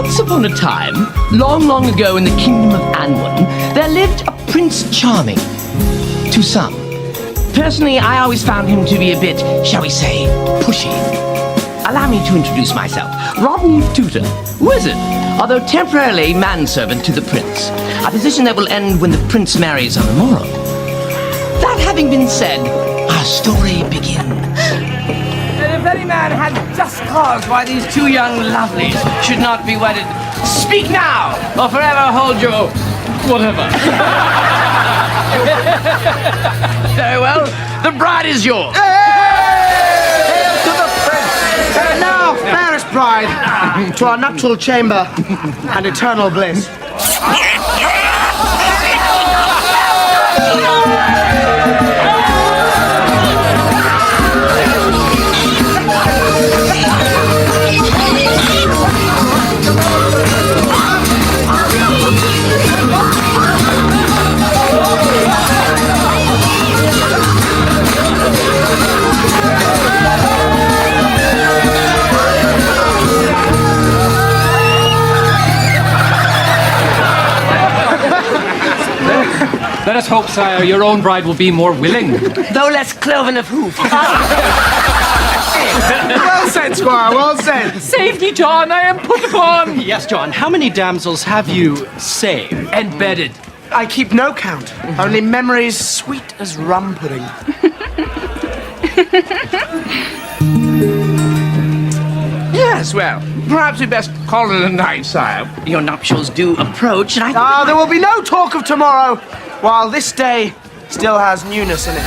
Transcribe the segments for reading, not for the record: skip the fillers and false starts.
Once upon a time, long, long ago in the kingdom of Anwen, there lived a Prince Charming. To some. Personally, I always found him to be a bit, shall we say, pushy. Allow me to introduce myself. Rodney Tutor, wizard, although temporarily manservant to the prince. A position that will end when the prince marries on the morrow. That having been said, our story begins. And if any man had just cause why these two young lovelies should not be wedded, speak now, or forever hold your whatever. Very well, the bride is yours. Hail to the prince! And now, fairest bride, to our nuptial chamber and eternal bliss. Let us hope, sire, your own bride will be more willing. Though less cloven of hoof. Well said, Squire, well said. Save me, John, I am put upon. Yes, John, how many damsels have you saved? And bedded. I keep no count, only memories sweet as rum pudding. Yes, well, perhaps we best call it a night, sire. Your nuptials do approach, and I... There will be no talk of tomorrow, while this day still has newness in it.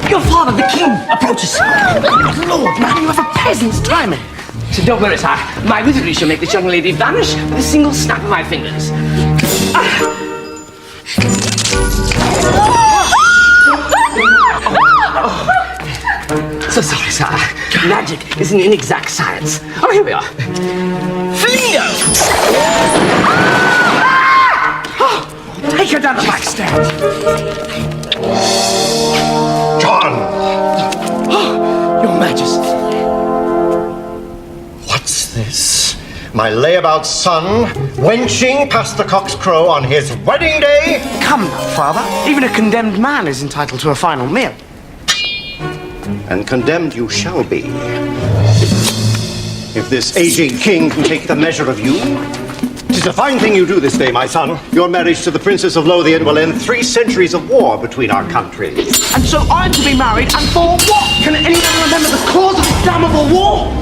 Your father, the king, approaches. Lord, man, you have a peasant's timing. So don't worry, sire. My wizardry shall make this young lady vanish with a single snap of my fingers. So sorry, sire. Magic is an inexact science. Oh, here we are. Flingo! Take her down the back stairs. John! Your Majesty. What's this? My layabout son wenching past the cock's crow on his wedding day? Come now, father. Even a condemned man is entitled to a final meal. And condemned you shall be. If this aging king can take the measure of you. 'Tis a fine thing you do this day, my son. Your marriage to the Princess of Lothian will end 3 centuries of war between our countries. And so I'm to be married, and for what? Can anyone remember the cause of the damnable war?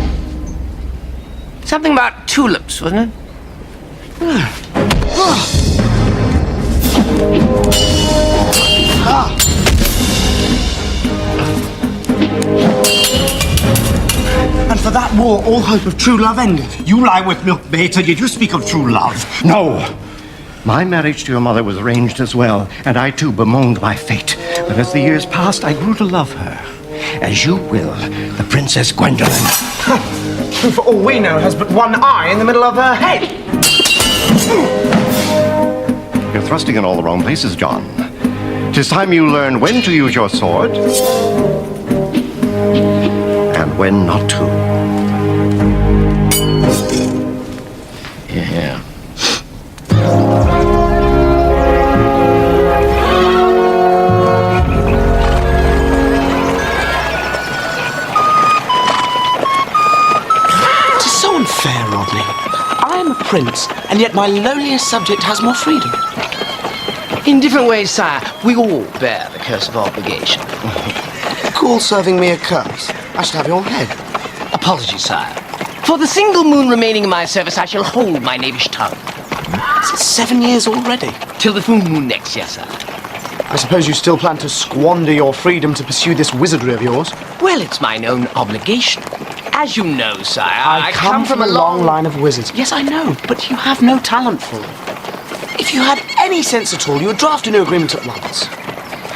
Something about tulips, wasn't it? And for that war, all hope of true love ended. You lie with milk maids, and yet you speak of true love. No! My marriage to your mother was arranged as well, and I too bemoaned my fate. But as the years passed, I grew to love her. As you will, the Princess Gwendolen. Who, for all we know, has but one eye in the middle of her head. You're thrusting in all the wrong places, John. 'Tis time you learn when to use your sword and when not to. Yeah. It is so unfair, Rodney. I am a prince, and yet my lowliest subject has more freedom. In different ways, sire, we all bear the curse of obligation. Call serving me a curse. I should have your head. Apologies, sire. For the single moon remaining in my service, I shall hold my knavish tongue. Is it 7 years already? Till the full moon next, yes, sir. I suppose you still plan to squander your freedom to pursue this wizardry of yours? Well, it's mine own obligation. As you know, sire, I come from a long line of wizards. Yes, I know, but you have no talent for it. If you had any sense at all, you would draft a new agreement at once.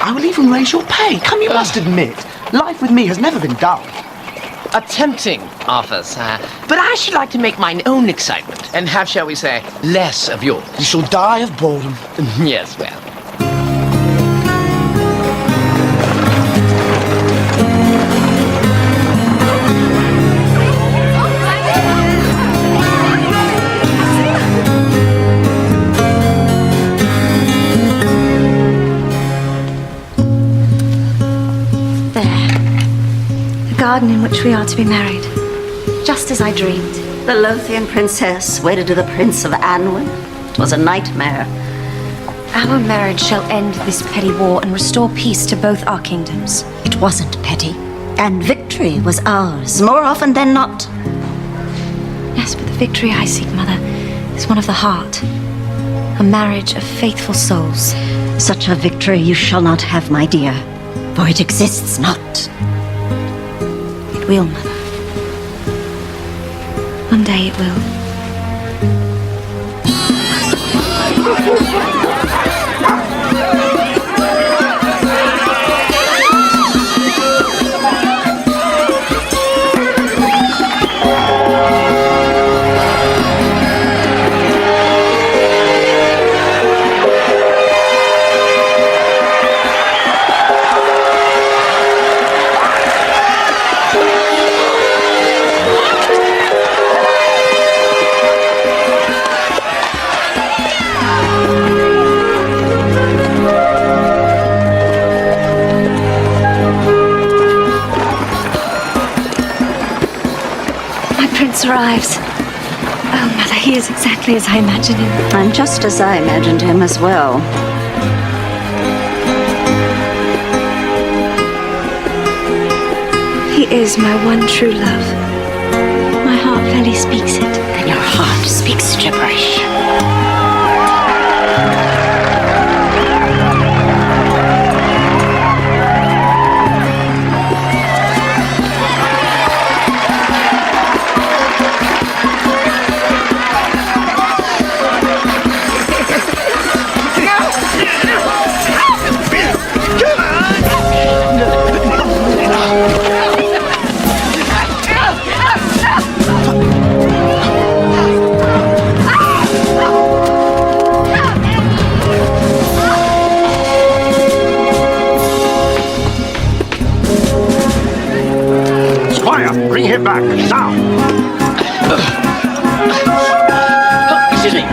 I will even raise your pay. Come, you must admit, life with me has never been dull. A tempting offer, sire. But I should like to make mine own excitement and have, shall we say, less of yours. You shall die of boredom. Yes, well. Garden in which we are to be married, just as I dreamed. The Lothian princess wedded to the Prince of Anwen. It was a nightmare. Our marriage shall end this petty war and restore peace to both our kingdoms. It wasn't petty, and victory was ours, more often than not. Yes, but the victory I seek, Mother, is one of the heart. A marriage of faithful souls. Such a victory you shall not have, my dear, for it exists not. It will, Mother. One day it will. Arrives. Oh, Mother, he is exactly as I imagined him. And just as I imagined him as well. He is my one true love. My heart fairly speaks it. And your heart speaks gibberish. Bring him back, now! Excuse me.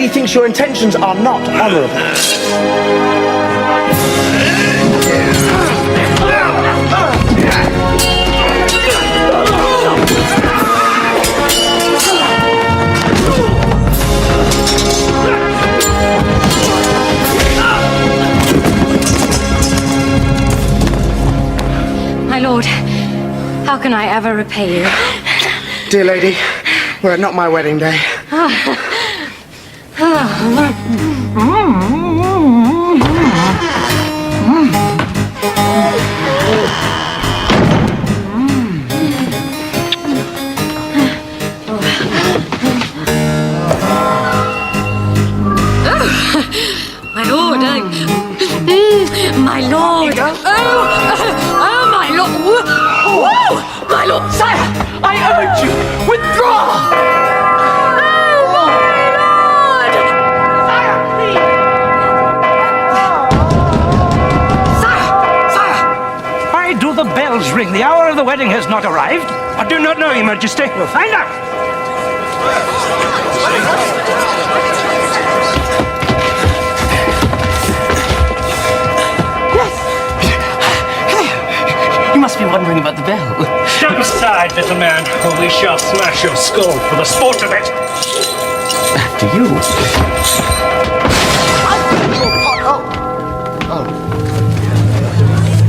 Thinks your intentions are not honorable. My lord, how can I ever repay you? Dear lady, were it not my wedding day. My lord, my lord. Oh, my lord. Whoa, my lord. Sire, I urge you, withdraw! Do the bells ring? The hour of the wedding has not arrived. I do not know, Your Majesty. We'll find out. Yes. You must be wondering about the bell. Step aside, little man, or we shall smash your skull for the sport of it. After you.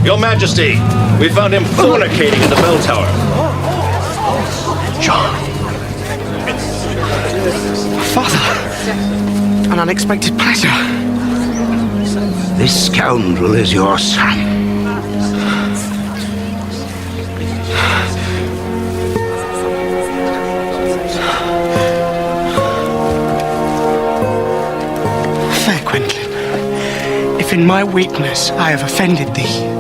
Your Majesty, we found him fornicating in the bell tower. John. Father. An unexpected pleasure. This scoundrel is your son. Fair Quentin, if in my weakness I have offended thee,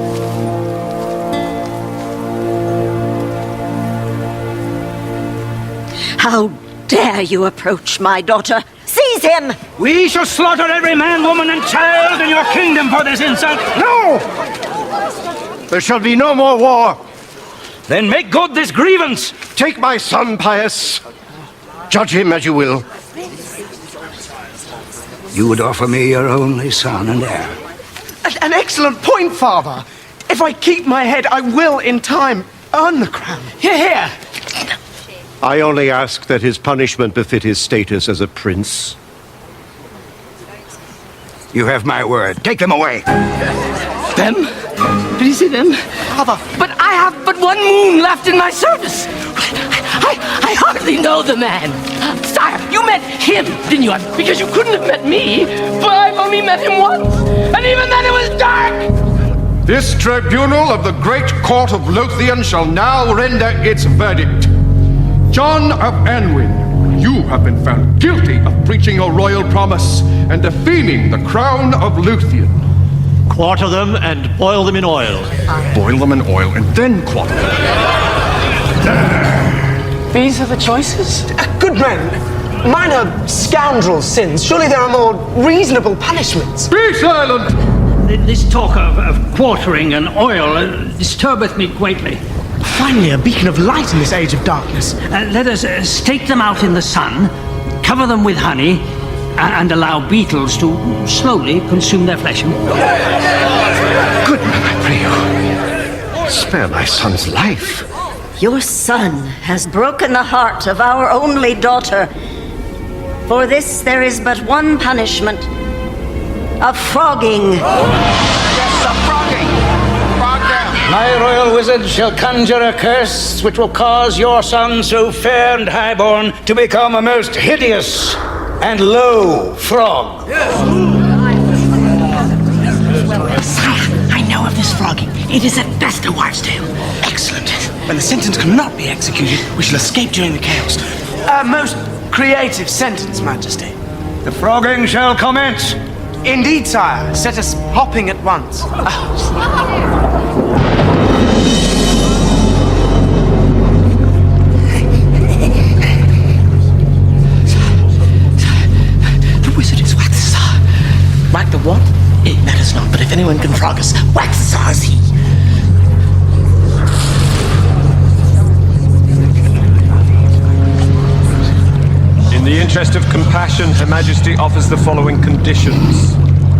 How dare you approach my daughter? Seize him! We shall slaughter every man, woman, and child in your kingdom for this insult. No! There shall be no more war. Then make good this grievance. Take my son, Pius. Judge him as you will. You would offer me your only son and heir. an excellent point, Father. If I keep my head, I will, in time, earn the crown. Hear, hear. I only ask that his punishment befit his status as a prince. You have my word. Take them away. Them? Did you see them? Father. But I have but one moon left in my service. I hardly know the man. Sire, you met him, didn't you? Because you couldn't have met me, for I've only met him once. And even then it was dark. This tribunal of the great court of Lothian shall now render its verdict. John of Anwin, you have been found guilty of breaching your royal promise and defaming the crown of Lothian. Quarter them and boil them in oil. Boil them in oil and then quarter them. These are the choices? Good men, minor scoundrel sins. Surely there are more reasonable punishments. Be silent! This talk of quartering and oil disturbeth me greatly. Finally, a beacon of light in this age of darkness. Let us stake them out in the sun, cover them with honey, and allow beetles to slowly consume their flesh. Good man, I pray you. Spare my son's life. Your son has broken the heart of our only daughter. For this there is but one punishment. A flogging. Yes, a flogging. Flog them. My royal wizard shall conjure a curse which will cause your son, so fair and highborn, to become a most hideous and low frog. Sire, I know of this flogging. It is at best a wives' tale. Excellent. When the sentence cannot be executed, we shall escape during the chaos. A most creative sentence, Majesty. The flogging shall commence. Indeed, sire. Set us hopping at once. The wizard is Waxar. Whack the what? It matters not, but if anyone can frog us, Waxar is he. In the interest of compassion, Her Majesty offers the following conditions.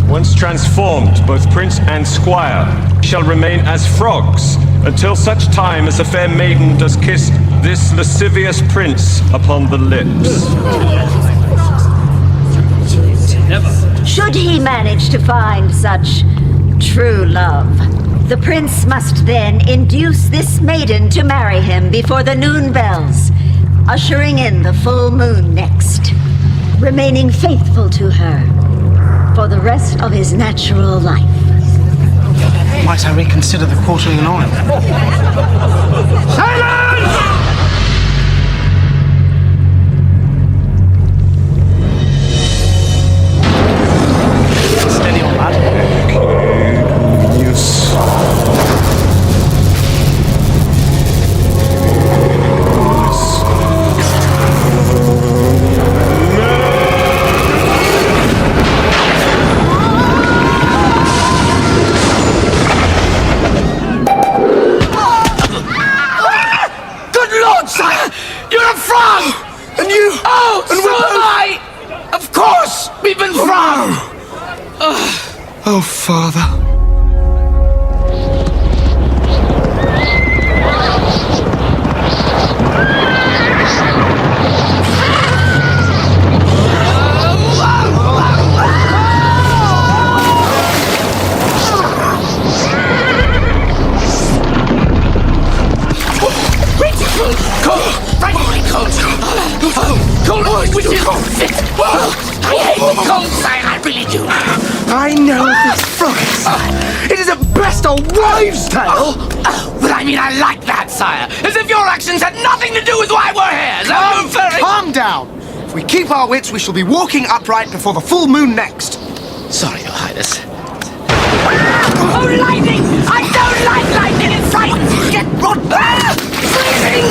Once transformed, both prince and squire shall remain as frogs until such time as the fair maiden does kiss this lascivious prince upon the lips. Should he manage to find such true love, the prince must then induce this maiden to marry him before the noon bells, ushering in the full moon next, remaining faithful to her for the rest of his natural life. Might I reconsider the quartering and oil? Silence! Steady on, lad. Yes. Good Lord, sire! You're a frog! And you! Oh, and so am I! Of course! We've been frogged! Oh, Father. cold fit. I hate the cold, sire, I really do. I know this frog. It is at best a wives' tale. But I mean, I like that, sire. As if your actions had nothing to do with why we're here. Calm down. If we keep our wits, we shall be walking upright before the full moon next. Sorry, Your Highness. Oh, lightning! I don't like lightning! It frightens me! Get rod! Freezing!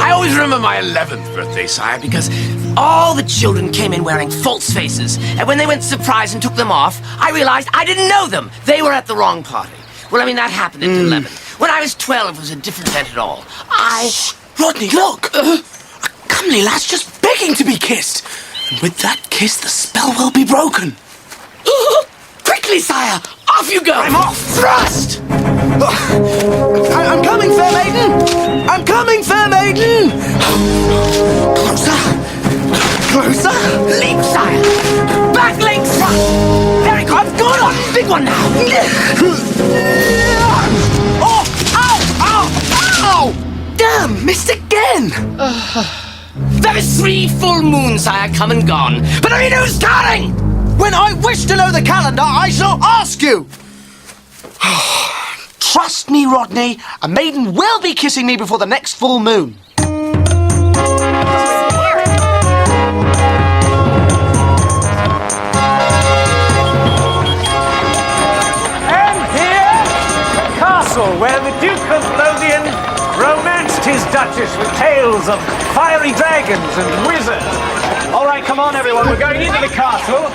I always remember my 11th birthday, sire, because all the children came in wearing false faces, and when they went to surprise and took them off, I realized I didn't know them. They were at the wrong party. Well, I mean, that happened at 11. When I was 12, it was a different event at all. Rodney, look! A comely lad's just begging to be kissed. And with that kiss, the spell will be broken. Quickly, sire! Off you go! I'm off! Thrust! I'm coming, fair maiden! I'm coming, fair maiden! Closer! Closer! Leap, sire! Back legs! Thrust! Very good! Good on! Big one now! Oh! Ow! Ow! Ow! Damn! Missed again! There is 3 full moons, sire, come and gone. But I mean, who's counting? When I wish to know the calendar, I shall ask you! Trust me, Rodney, a maiden will be kissing me before the next full moon. And here, the castle where the Duke of Lothian romanced his Duchess with tales of fiery dragons and wizards. All right, come on, everyone. We're going into the castle.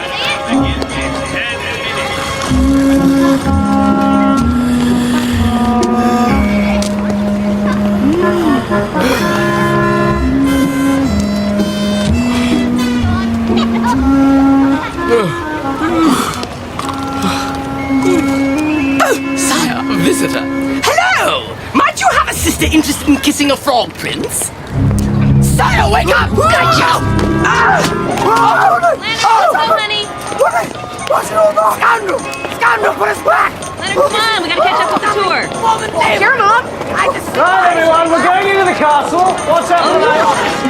Sire, a visitor. Hello! Might you have a sister interested in kissing a frog prince? Sire, wake up! Gotcha! Honey. What's it all about? Scoundrel! Scoundrel, put us back! Let her come on. We gotta catch up with the tour. Here, Mom! I just... Right, everyone, we're going into the castle. What's up tonight?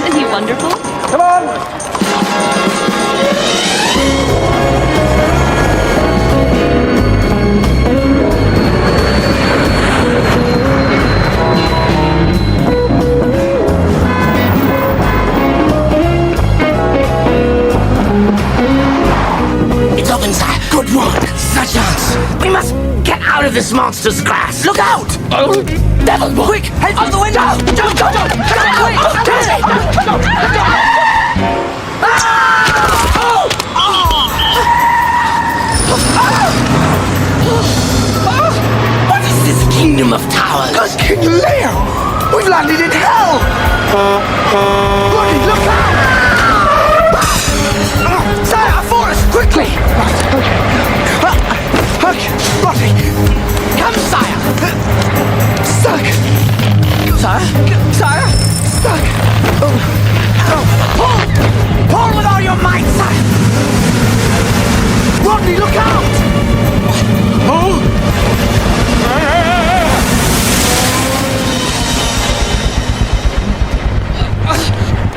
Isn't he wonderful? Come on. It's open, sire. Good one. Such chance. We must get out of this monster's grasp. Look out! Oh, devil boy! Quick, head out the window! Don't! What is this kingdom of towers? That's King Lear! We've landed in hell! Rodney, look out! Sire, a forest, quickly! Okay, Rodney! Come, sire! Stuck! Sire? Sire? Stuck! Pull! Pull with all your might, sire! Rodney, look out!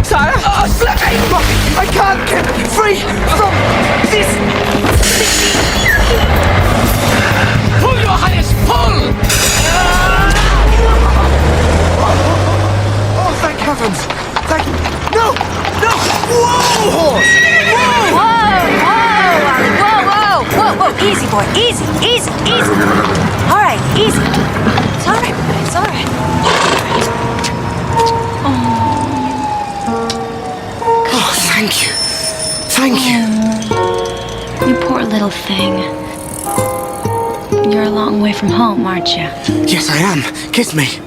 Sire? Slipping! Rodney, I can't get free from this! Pull, your highness, pull! Oh, thank heavens! Thank... No! No! Whoa! Whoa. Easy, boy. Easy. All right, easy. It's all right, boy. It's all right. Oh, thank you. Thank you. You poor little thing. You're a long way from home, aren't you? Yes, I am. Kiss me.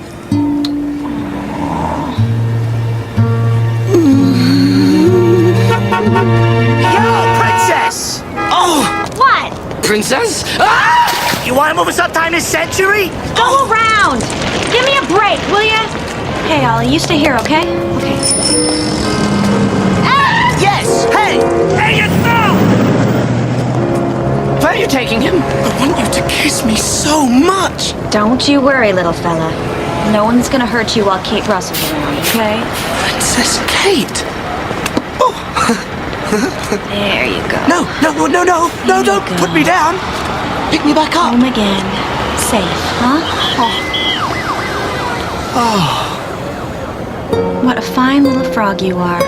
Yo, princess! Oh! What? Princess? Ah! You want to move us up time this century? Go around. Give me a break, will you? Hey, Ollie, you stay here, okay? Okay. Yes! Hey! Hey, you stop! Where are you taking him? I want you to kiss me so much. Don't you worry, little fella. No one's gonna hurt you while Kate Russell's around, okay? Princess Kate! There you go. No, don't put me down! Pick me back up! Home again. Safe, huh? Oh. What a fine little frog you are.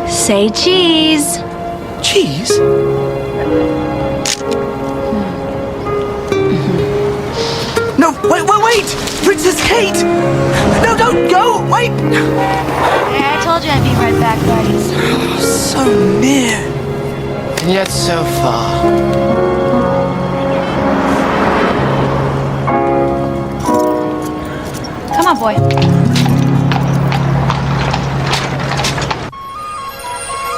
Say cheese. Cheese? No, wait! Princess Kate! No, don't go! Wait! Yeah, I told you I'd be right back, buddies. So near. And yet so far. Come on, boy.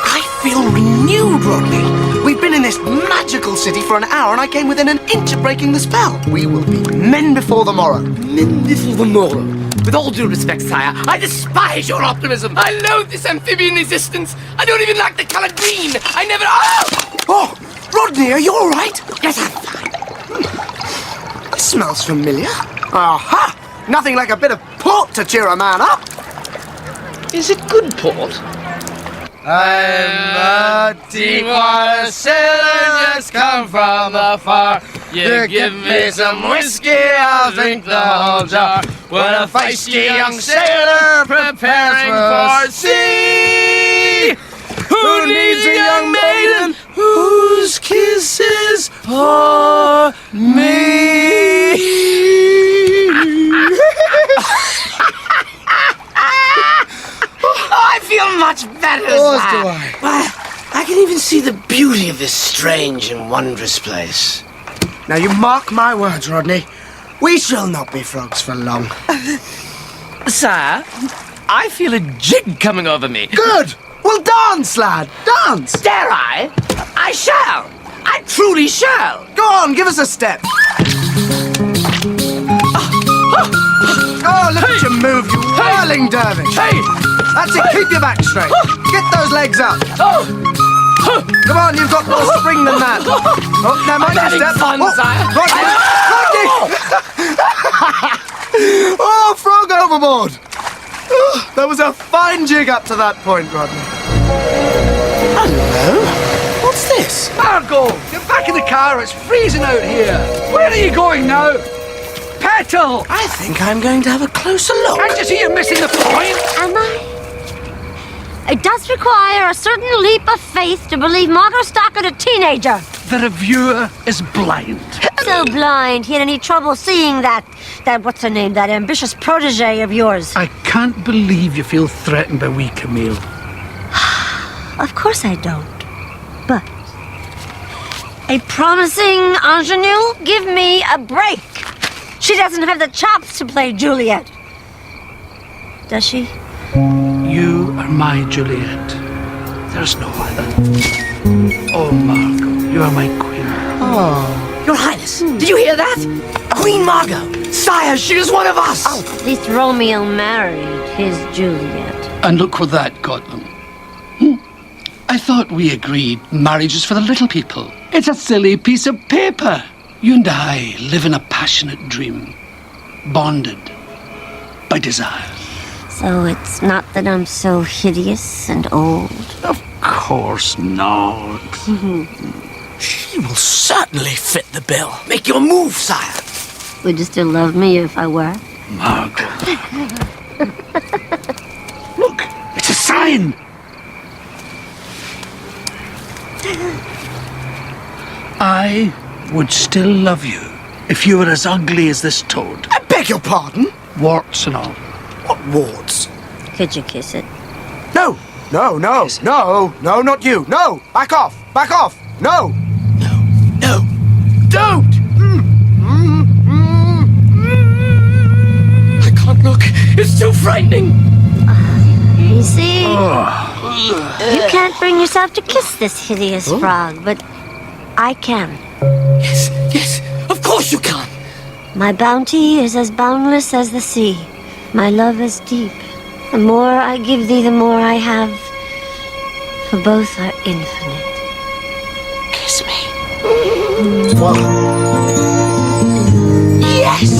I feel renewed, Rodney. We've been in this magical city for an hour and I came within an inch of breaking the spell. We will be men before the morrow. Men before the morrow. With all due respect, sire, I despise your optimism. I loathe this amphibian existence. I don't even like the color green. I never... Oh! Rodney, are you all right? Yes, I'm fine. This smells familiar. Aha! Nothing like a bit of port to cheer a man up. Is it good port? I'm a deep-water sailor just come from afar. You give me some whiskey, I'll drink the whole jar. When a feisty young sailor preparing for sea, who needs a young maiden whose kisses for me? I feel much better, sire. Why, I can even see the beauty of this strange and wondrous place. Now you mark my words, Rodney. We shall not be frogs for long. Sire, I feel a jig coming over me. Good! Well, dance, lad! Dance! Dare I? I shall! I truly shall! Go on, give us a step. Oh, look at you move, you whirling dervish! Hey! That's it, keep your back straight. Get those legs up. Oh! Come on, you've got more spring than that. Oh, now mind your step. Fun, sire. Rodney! Rodney! Oh, frog overboard! Oh, that was a fine jig up to that point, Rodney. Hello? What's this? Margot, get back in the car. It's freezing out here. Where are you going now? Petal! I think I'm going to have a closer look. Can't you see you're missing the point? Am I? It does require a certain leap of faith to believe Margot Stockard a teenager. The reviewer is blind. So blind, he had any trouble seeing that what's her name, that ambitious protege of yours. I can't believe you feel threatened by wee Camille. Of course I don't. But a promising ingenue? Give me a break. She doesn't have the chops to play Juliet. Does she? You are my Juliet. There's no other. Oh, Margot, you are my queen. Oh, Your Highness, did you hear that? Queen Margot! Sire, she is one of us! Oh, at least Romeo married his Juliet. And look where that got them. I thought we agreed marriage is for the little people. It's a silly piece of paper. You and I live in a passionate dream, bonded by desire. So it's not that I'm so hideous and old? Of course not. She will certainly fit the bill. Make your move, sire. Would you still love me if I were? Margot. Look, it's a sign. I would still love you if you were as ugly as this toad. I beg your pardon? Warts and all. What warts? Could you kiss it? No, not you. No, back off, no. No, Don't! I can't look. It's too frightening. You see? You can't bring yourself to kiss this hideous frog, but I can. Yes, of course you can. My bounty is as boundless as the sea. My love is deep. The more I give thee, the more I have. For both are infinite. Kiss me. Yes!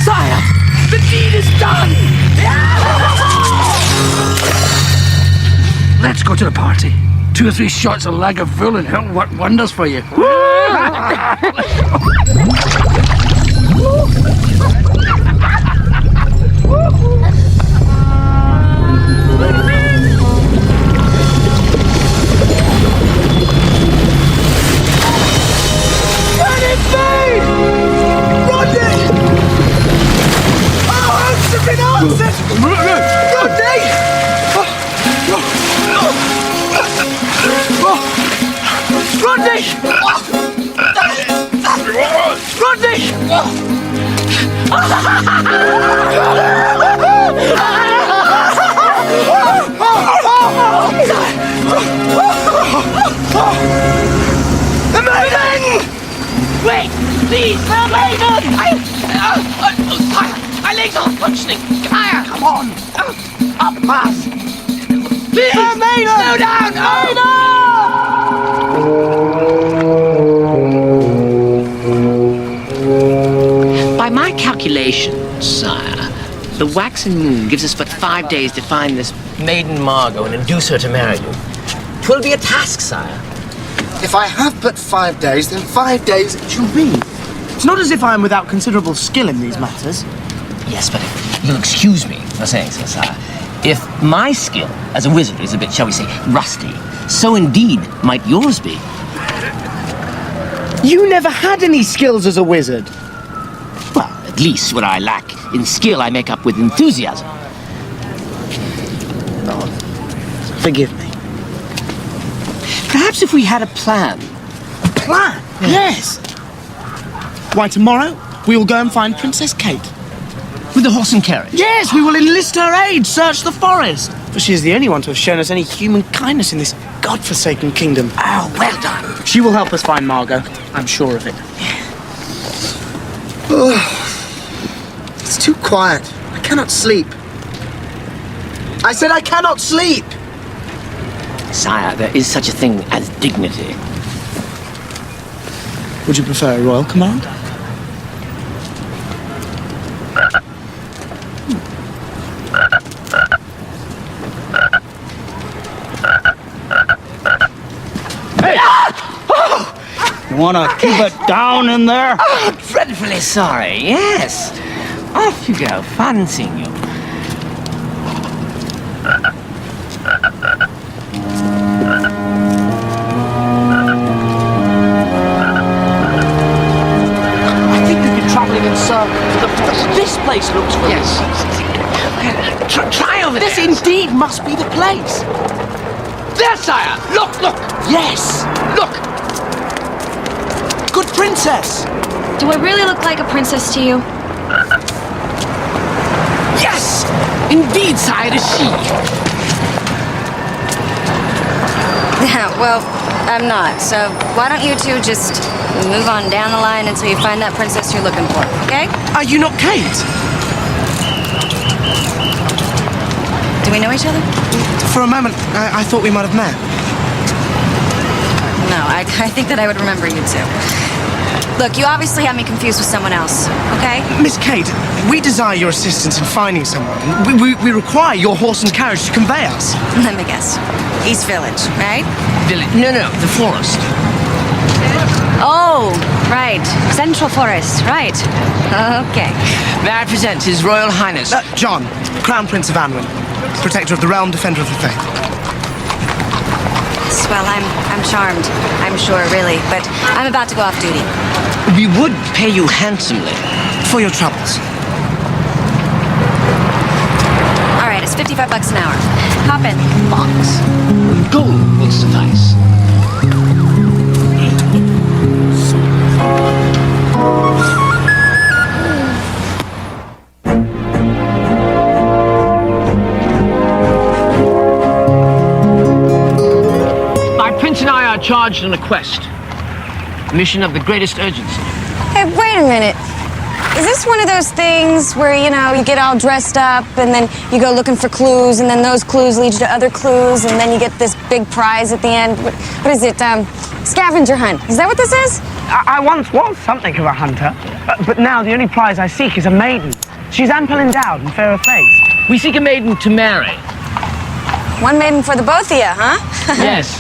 Sire, the deed is done! Let's go to the party. 2 or 3 shots of Lagavulin and it'll work wonders for you. The maiden! Wait, please, the maiden! My legs aren't functioning. Kaya, come on. Up, pass. Please, the maiden! Slow down! By my calculations, sire, the waxen moon gives us but 5 days to find this maiden Margot and induce her to marry you. 'Twill be a task, sire. If I have but 5 days, then 5 days it shall be. It's not as if I am without considerable skill in these matters. Yes, but if you'll excuse me for saying so, sire. If my skill as a wizard is a bit, shall we say, rusty, so indeed might yours be. You never had any skills as a wizard. Well, at least what I lack in skill I make up with enthusiasm. Forgive me. Perhaps if we had a plan. A plan? Yes. Why, tomorrow we will go and find Princess Kate. With the horse and carriage? Yes, we will enlist her aid, search the forest. For she is the only one to have shown us any human kindness in this godforsaken kingdom. Oh, well done. She will help us find Margot. I'm sure of it. It's too quiet. I cannot sleep. I said I cannot sleep. Sire, there is such a thing as dignity. Would you prefer a royal command? You want to keep it down in there? Oh, dreadfully sorry, yes. Off you go, fancying you. I think we've been travelling in circles. This place looks for Yes. Try over This there. indeed must be the place. There, sire. Look, look. Yes. Look. Good princess. Do I really look like a princess to you? Yes. Indeed, sire, it is she. Well, I'm not. So why don't you two just move on down the line until you find that princess you're looking for, okay? Are you not Kate? Do we know each other? For a moment, I thought we might have met. No, I think that I would remember you too. Look, you obviously have me confused with someone else, okay? Miss Kate, we desire your assistance in finding someone. We require your horse and carriage to convey us. Let me guess. East Village, right? No, the forest. Oh, right. Central Forest, right. Okay. May I present His Royal Highness? John, Crown Prince of Anwin, Protector of the Realm, Defender of the Faith. Well, I'm charmed. I'm sure, really. But I'm about to go off duty. We would pay you handsomely. For your troubles. All right, it's $55 an hour. Hop in. Box. Gold will suffice. My prince and I are charged on a quest. Mission of the greatest urgency. Hey, wait a minute. Is this one of those things where, you know, you get all dressed up and then you go looking for clues and then those clues lead you to other clues and then you get this big prize at the end? What is it? Scavenger hunt. Is that what this is? I once was something of a hunter, but now the only prize I seek is a maiden. She's ample endowed and fair of face. We seek a maiden to marry. One maiden for the both of you, huh? Yes.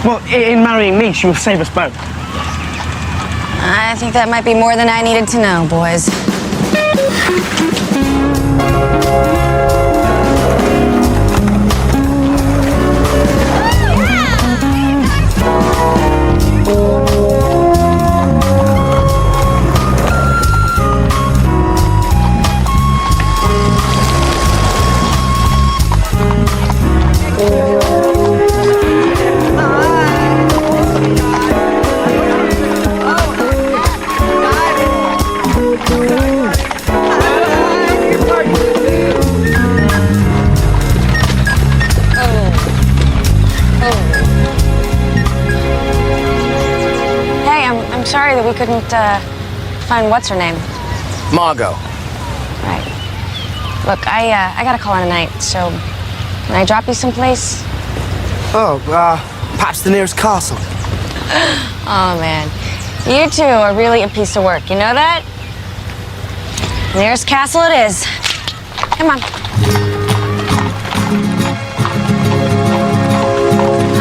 Well, in marrying me, she will save us both. I think that might be more than I needed to know, boys. I'm sorry that we couldn't find what's her name. Margot. Right. Look, I got a call in tonight, so can I drop you someplace? Oh, perhaps the nearest castle. Oh man, you two are really a piece of work. You know that? Nearest castle it is. Come on.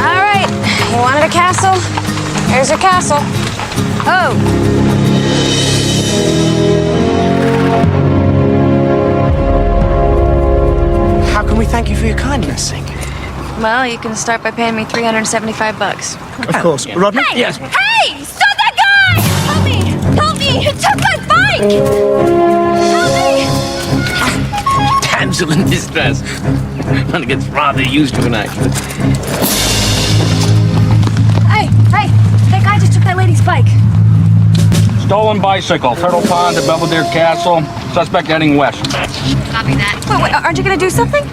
All right, you wanted a castle? Here's your castle. Oh. How can we thank you for your kindness? Well, you can start by paying me $375. Of course. Rodney? Hey! Yes. Hey! Stop that guy! Help me! Help me! He took my bike! Help me! Damsel in distress. One gets rather used to an accident. Hey! Hey! That guy just took that lady's bike. Stolen bicycle, Turtle Pond to Belvedere Castle. Suspect heading west. Copy that. Wait, aren't you gonna do something?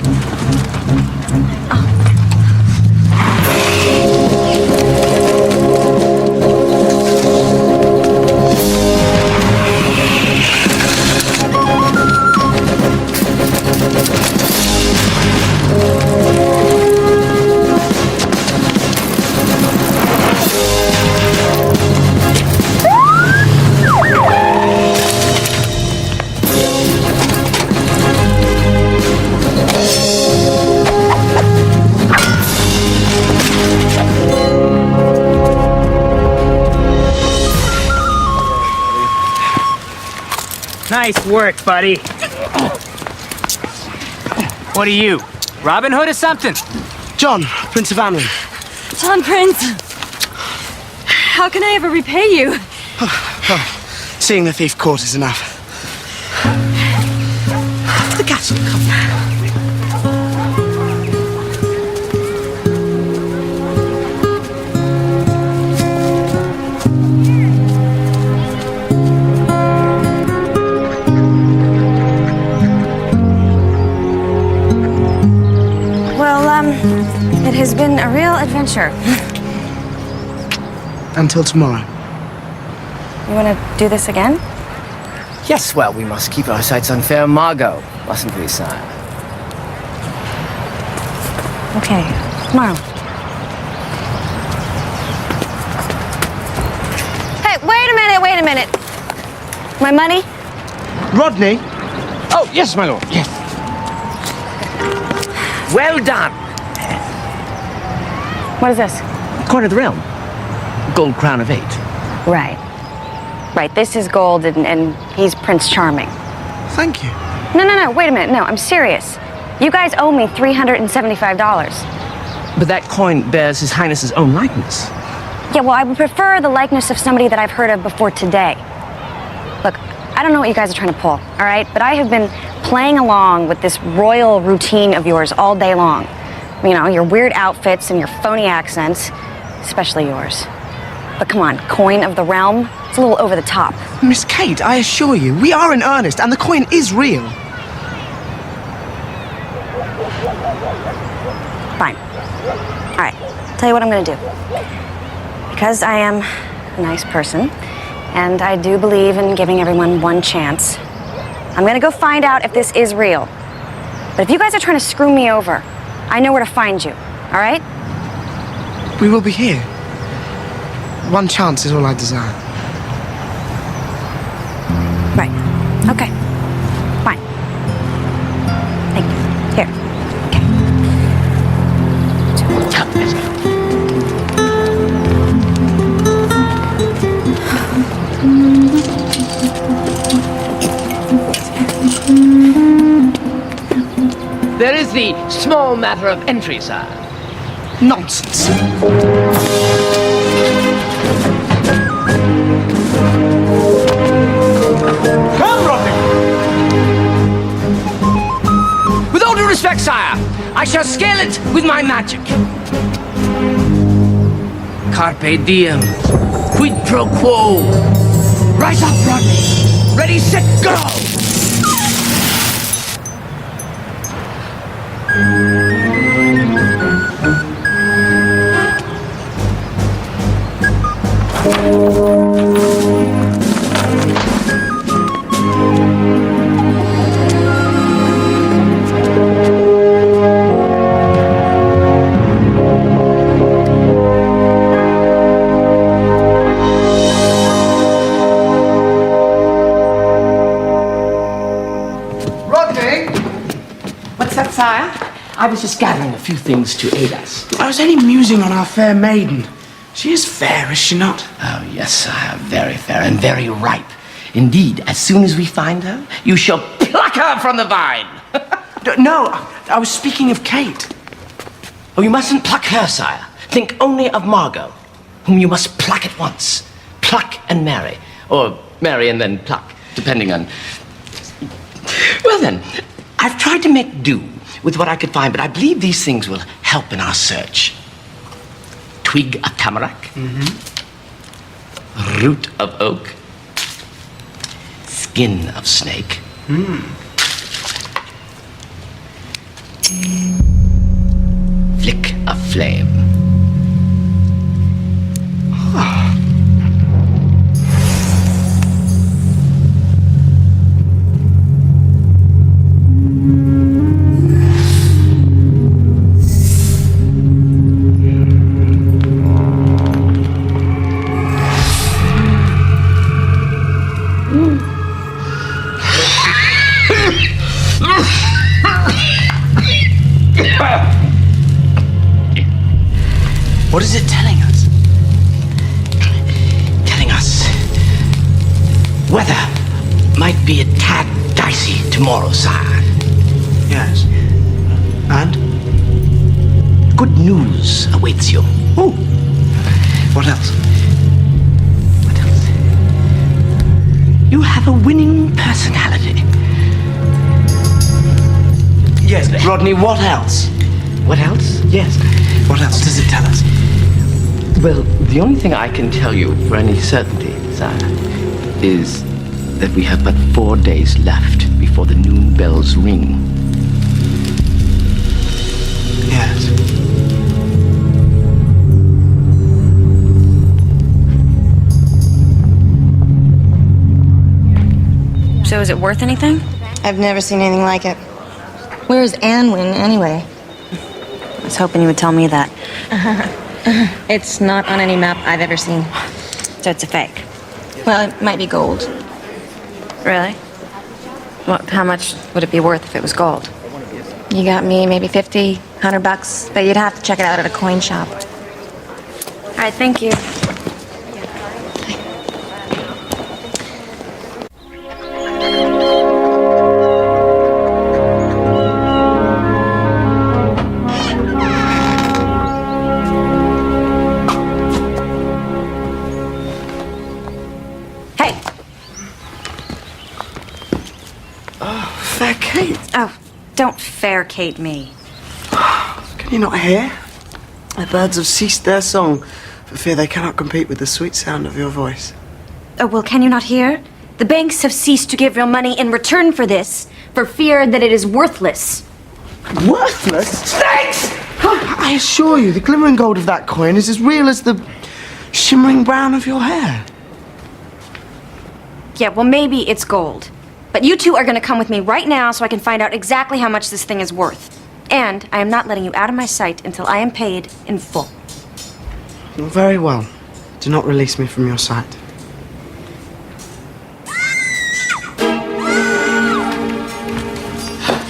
Nice work, buddy. What are you, Robin Hood or something? John, Prince of Anlin. John Prince, how can I ever repay you? Seeing the thief caught is enough. The castle, come. It has been a real adventure. Until tomorrow. You want to do this again? Yes, well, we must keep our sights on fair Margot, mustn't we, sire? Okay, tomorrow. Hey, wait a minute. My money? Rodney? Oh, yes, my lord, yes. Well done. What is this? Coin of the realm. Gold crown of 8. Right. Right, this is gold and he's Prince Charming. Thank you. No, wait a minute. No, I'm serious. You guys owe me $375. But that coin bears His Highness's own likeness. Yeah, well, I would prefer the likeness of somebody that I've heard of before today. Look, I don't know what you guys are trying to pull, all right? But I have been playing along with this royal routine of yours all day long. You know, your weird outfits and your phony accents, especially yours. But come on, coin of the realm? It's a little over the top. Miss Kate, I assure you, we are in earnest, and the coin is real. Fine. All right, tell you what I'm gonna do. Because I am a nice person, And I do believe in giving everyone one chance. I'm gonna go find out if this is real. But if you guys are trying to screw me over, I know where to find you, all right? We will be here. One chance is all I desire. Right. Okay. Fine. Thank you. Here. There is the small matter of entry, sir. Nonsense. Come, Rodney! With all due respect, sire, I shall scale it with my magic. Carpe diem. Quid pro quo. Rise up, Rodney. Ready, set, go! What's that, sire? I was just gathering a few things to aid us. I was only musing on our fair maiden. She is fair, is she not? Oh, yes, sire. Very fair and very ripe. Indeed, as soon as we find her, you shall pluck her from the vine. No, I was speaking of Kate. Oh, you mustn't pluck her, sire. Think only of Margot, whom you must pluck at once. Pluck and marry. Or marry and then pluck, depending on... Well then, I've tried to make do with what I could find, but I believe these things will help in our search. Twig of tamarack. Root of oak. Skin of snake. Flick of flame. What is it telling us? Telling us weather might be a tad dicey tomorrow, sire. Yes. And? Good news awaits you. Oh. What else? What else? You have a winning personality. Yes, Rodney, what else? What else? Yes. What else does it tell us? Well, the only thing I can tell you for any certainty, sire, is that we have but 4 days left before the noon bells ring. Yes. So is it worth anything? I've never seen anything like it. Where's Anwin, anyway? I was hoping you would tell me that. It's not on any map I've ever seen. So it's a fake. Well, it might be gold. Really? What, how much would it be worth if it was gold? You got me maybe 50, $100, but you'd have to check it out at a coin shop. All right, thank you. Hey! Fair Kate. Oh, don't fair Kate me. Can you not hear? The birds have ceased their song for fear they cannot compete with the sweet sound of your voice. Oh, well, can you not hear? The banks have ceased to give real money in return for this, for fear that it is worthless. Worthless? Snakes! I assure you, the glimmering gold of that coin is as real as the shimmering brown of your hair. Yeah, well, maybe it's gold. But you two are going to come with me right now so I can find out exactly how much this thing is worth. And I am not letting you out of my sight until I am paid in full. Well, very well. Do not release me from your sight.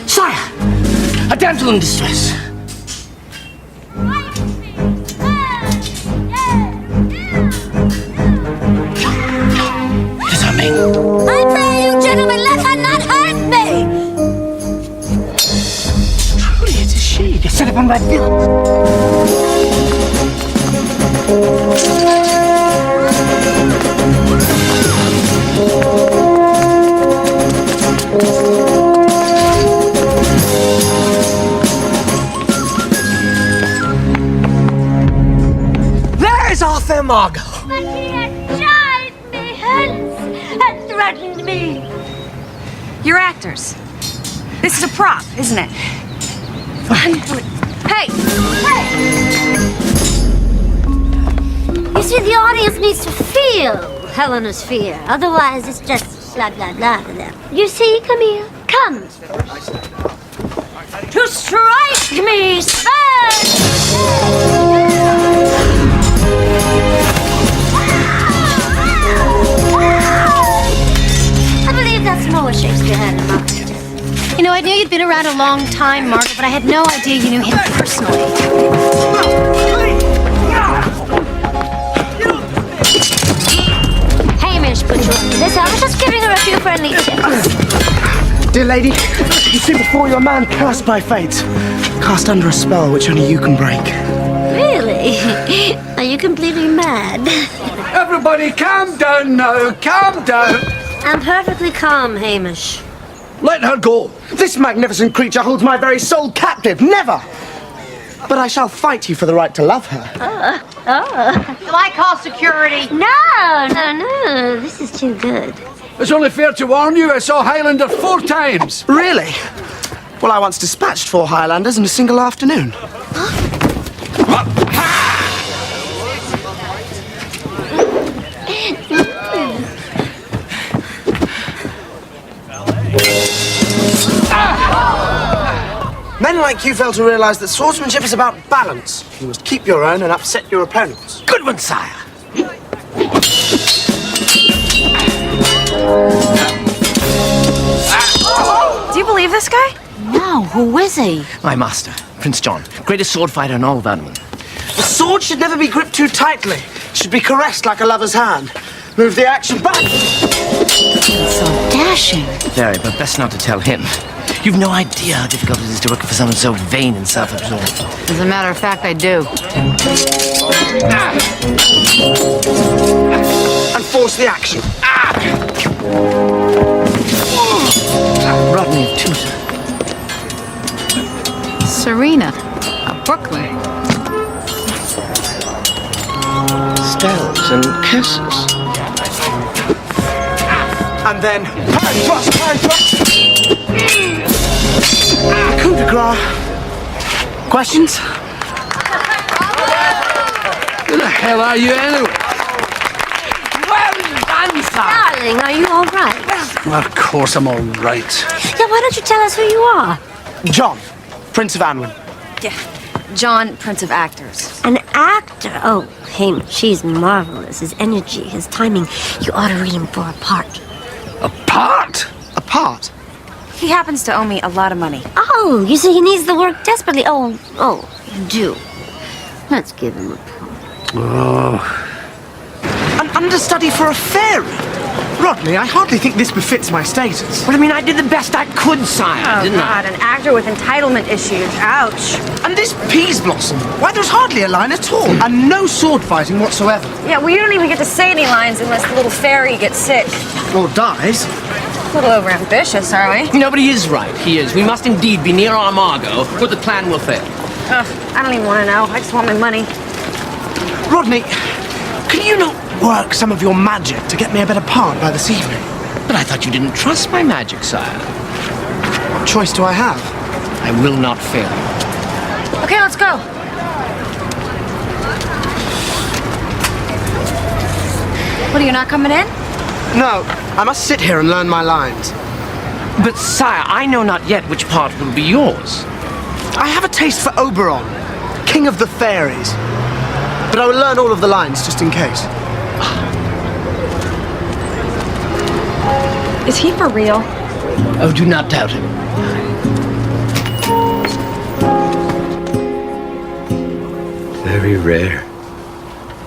Sire! A damsel in distress. I pray you, gentlemen, let her not hurt me! Truly, it is she. You set upon my villains. There is our fair Margot. But he has chided me hence and threatened me. You're actors. This is a prop, isn't it? Hey! You see, the audience needs to feel Helena's fear. Otherwise, it's just blah, blah, blah to them. You see, Camille, come. To strike me, I believe that's more what Shakespeare had in mind. You know, I knew you'd been around a long time, Margot, but I had no idea you knew him personally. Hamish put you up to this. I was just giving her a few friendly tips. Dear lady, you see before you a man cursed by fate, cast under a spell which only you can break. Really? Are you completely mad? Everybody, calm down now. Calm down. I'm perfectly calm, Hamish. Let her go. This magnificent creature holds my very soul captive. Never! But I shall fight you for the right to love her. Do I call security? No. This is too good. It's only fair to warn you, I saw Highlander 4 times. Really? Well, I once dispatched 4 Highlanders in a single afternoon. Men like you fail to realize that swordsmanship is about balance. You must keep your own and upset your opponents. Good one, sire. Do you believe this guy? No, who is he? My master, Prince John, greatest sword fighter in all of Anwen. The sword should never be gripped too tightly. It should be caressed like a lover's hand. Move the action back. So dashing. Very, but best not to tell him. You've no idea how difficult it is to work for someone so vain and self-absorbed. As a matter of fact, I do. And force the action. Rodney of Tutor. Serena of Brooklyn. Spells and curses. And then hand thrust. Coup de grace. Questions? Who the hell are you anyway? Darling, are you all right? Of course I'm all right. Yeah, why don't you tell us who you are? John, Prince of Anwen. Yeah. John, Prince of Actors. An actor? Oh, Hamish, he's marvelous. His energy, his timing. You ought to read him for a part. A part? A part? He happens to owe me a lot of money. Oh, you see, he needs the work desperately. Oh, you do. Let's give him a part. Oh. An understudy for a fairy? Rodney, I hardly think this befits my status. But I mean, I did the best I could, sire, didn't I? An actor with entitlement issues. Ouch. And this Peas Blossom? Why, there's hardly a line at all. And no sword fighting whatsoever. Yeah, well, you don't even get to say any lines unless the little fairy gets sick. Or dies. A little overambitious, are we? No, but he is right. He is. We must indeed be near our Margot, or the plan will fail. I don't even want to know. I just want my money. Rodney, can you not work some of your magic to get me a better part by this evening? But I thought you didn't trust my magic, sire. What choice do I have? I will not fail you. Okay, let's go. What, are you not coming in? No. I must sit here and learn my lines. But, sire, I know not yet which part will be yours. I have a taste for Oberon, king of the fairies. But I will learn all of the lines just in case. Is he for real? Oh, do not doubt him. Very rare.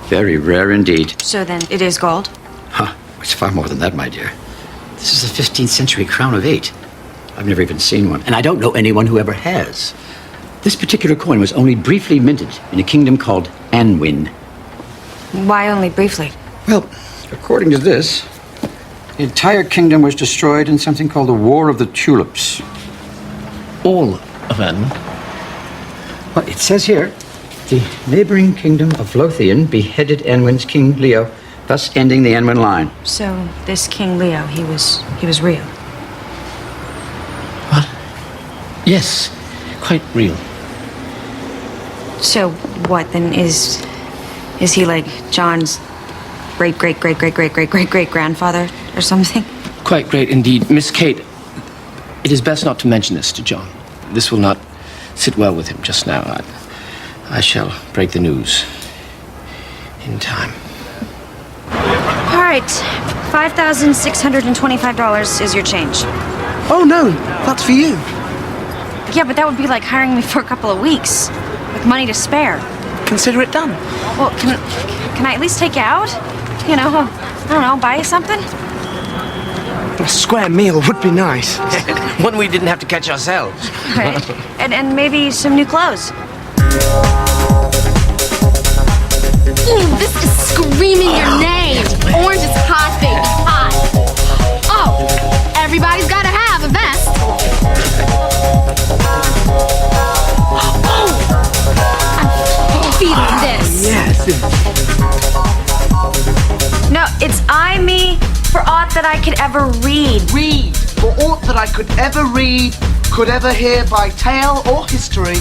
Very rare indeed. So then, it is gold? Huh. It's far more than that, my dear. This is the 15th century crown of 8. I've never even seen one, and I don't know anyone who ever has. This particular coin was only briefly minted in a kingdom called Anwin. Why only briefly? Well, according to this, the entire kingdom was destroyed in something called the War of the Tulips. All of Anwin? Well, it says here, the neighboring kingdom of Lothian beheaded Anwin's King Leo, thus ending the Anwin line. So, this King Leo, he was real? What? Yes, quite real. So, what then is he like John's great-great-great-great-great-great-great-great-grandfather or something? Quite great indeed. Miss Kate, it is best not to mention this to John. This will not sit well with him just now. I shall break the news in time. All right, $5,625 is your change. Oh no, that's for you. Yeah, but that would be like hiring me for a couple of weeks, with money to spare. Consider it done. Well, can I at least take you out? You know, I don't know, buy you something? A square meal would be nice. One we didn't have to catch ourselves. Right. And maybe some new clothes. Ooh, this is screaming your name. Orange is hot, baby, hot. Oh, everybody's got to have a vest. Oh, I'm feeling this. Yes. No, it's I, me, for aught that I could ever read. Read, for aught that I could ever read, could ever hear by tale or history.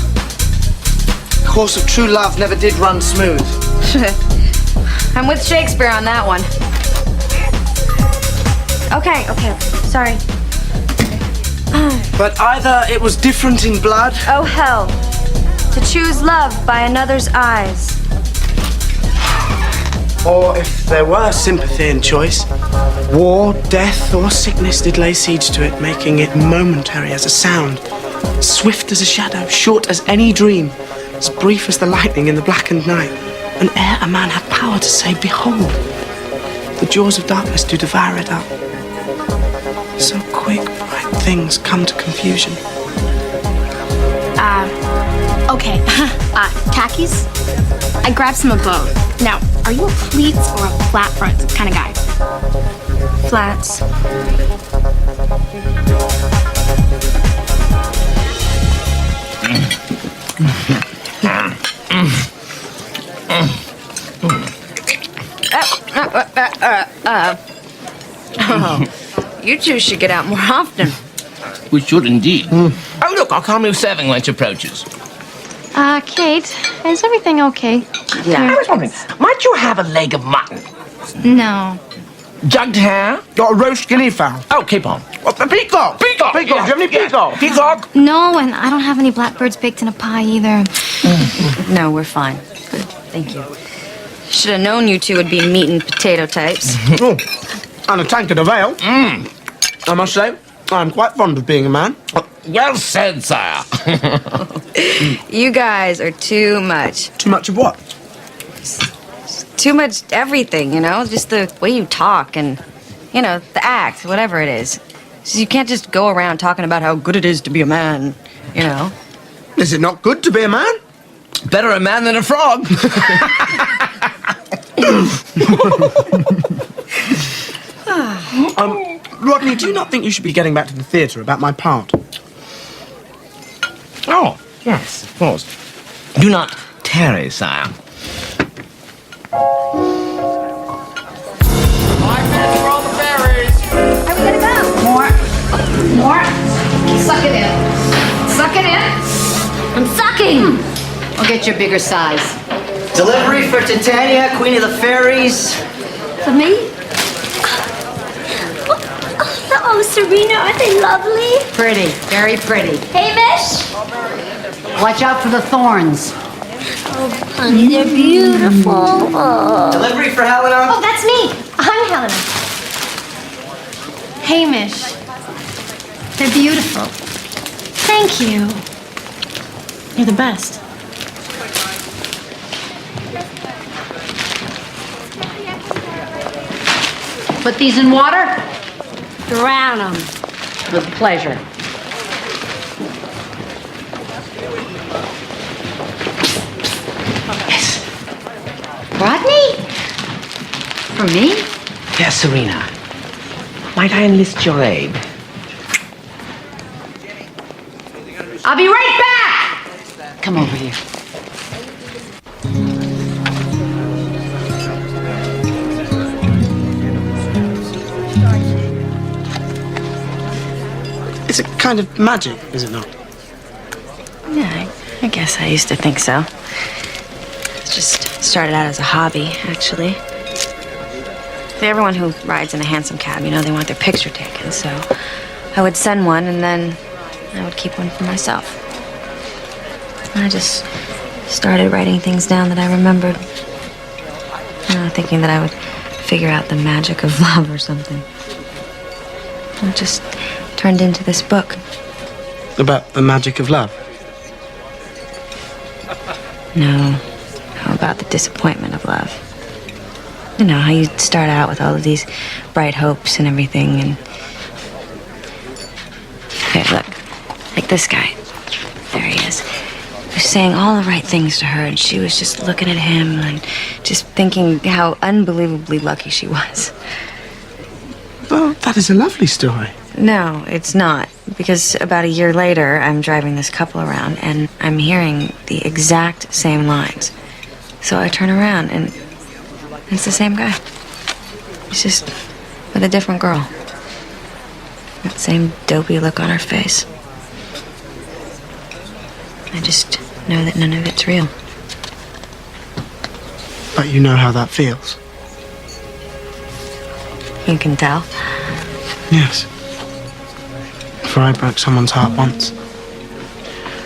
The course of true love never did run smooth. I'm with Shakespeare on that one. Okay, sorry. But either it was different in blood. Oh, hell. To choose love by another's eyes. Or if there were sympathy in choice, war, death, or sickness did lay siege to it, making it momentary as a sound, swift as a shadow, short as any dream, as brief as the lightning in the blackened night. And ere a man had power to say, behold, the jaws of darkness do devour it up. So quick, bright things come to confusion. Okay. Khakis? I grabbed some of both. Now, are you a pleats or a flat front kind of guy? Flats. You two should get out more often. We should indeed. Oh, look, our comely serving wench approaches. Kate, is everything okay? I was wondering, might you have a leg of mutton? No. Jugged hare? Got a roast guinea fowl. Oh, keep on. Peacock! Peacock! Peacock! Do you have any peacock? Peacock? No, and I don't have any blackbirds baked in a pie either. No, we're fine. Good, thank you. Should have known you two would be meat and potato types. And a tankard of ale. I must say, I'm quite fond of being a man. Well said, sire. You guys are too much. Too much of what? Too much everything, you know? Just the way you talk and, you know, the act, whatever it is. So you can't just go around talking about how good it is to be a man, you know? Is it not good to be a man? Better a man than a frog. Rodney, do you not think you should be getting back to the theatre about my part? Oh, yes, of course. Do not tarry, sire. 5 minutes for all the berries. Are we gonna go? More. Suck it in. Suck it in. I'm sucking. I'll get you a bigger size. Delivery for Titania, Queen of the Fairies. For me? Oh, Serena, aren't they lovely? Pretty, very pretty. Hamish? Watch out for the thorns. Oh, honey, they're beautiful. Oh. Delivery for Helena? Oh, that's me. I'm Helena. Hamish. They're beautiful. Thank you. You're the best. Put these in water? Drown them. With pleasure. Yes. Rodney? For me? Dear Serena, might I enlist your aid? I'll be right back! Come over here. It's a kind of magic, is it not? Yeah, I guess I used to think so. It just started out as a hobby, actually. Everyone who rides in a hansom cab, you know, they want their picture taken, so I would send one and then I would keep one for myself. I just started writing things down that I remembered. You know, thinking that I would figure out the magic of love or something. It just turned into this book. About the magic of love? No, how about the disappointment of love? You know, how you start out with all of these bright hopes and everything, and... Okay, look. Like this guy. There he is. He was saying all the right things to her, and she was just looking at him and just thinking how unbelievably lucky she was. Well, that is a lovely story. No, it's not. Because about a year later, I'm driving this couple around, and I'm hearing the exact same lines. So I turn around, and it's the same guy. He's just with a different girl. That same dopey look on her face. I just know that none of it's real. But you know how that feels? You can tell. Yes. For I broke someone's heart once.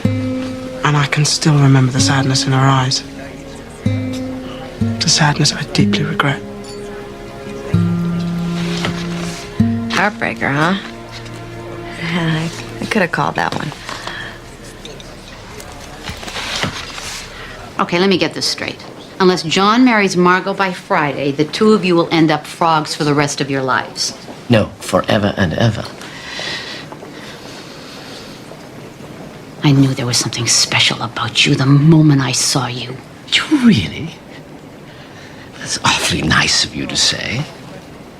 And I can still remember the sadness in her eyes. The sadness I deeply regret. Heartbreaker, huh? I could have called that one. Okay, let me get this straight. Unless John marries Margot by Friday, the two of you will end up frogs for the rest of your lives. No, forever and ever. I knew there was something special about you the moment I saw you. You really? That's awfully nice of you to say.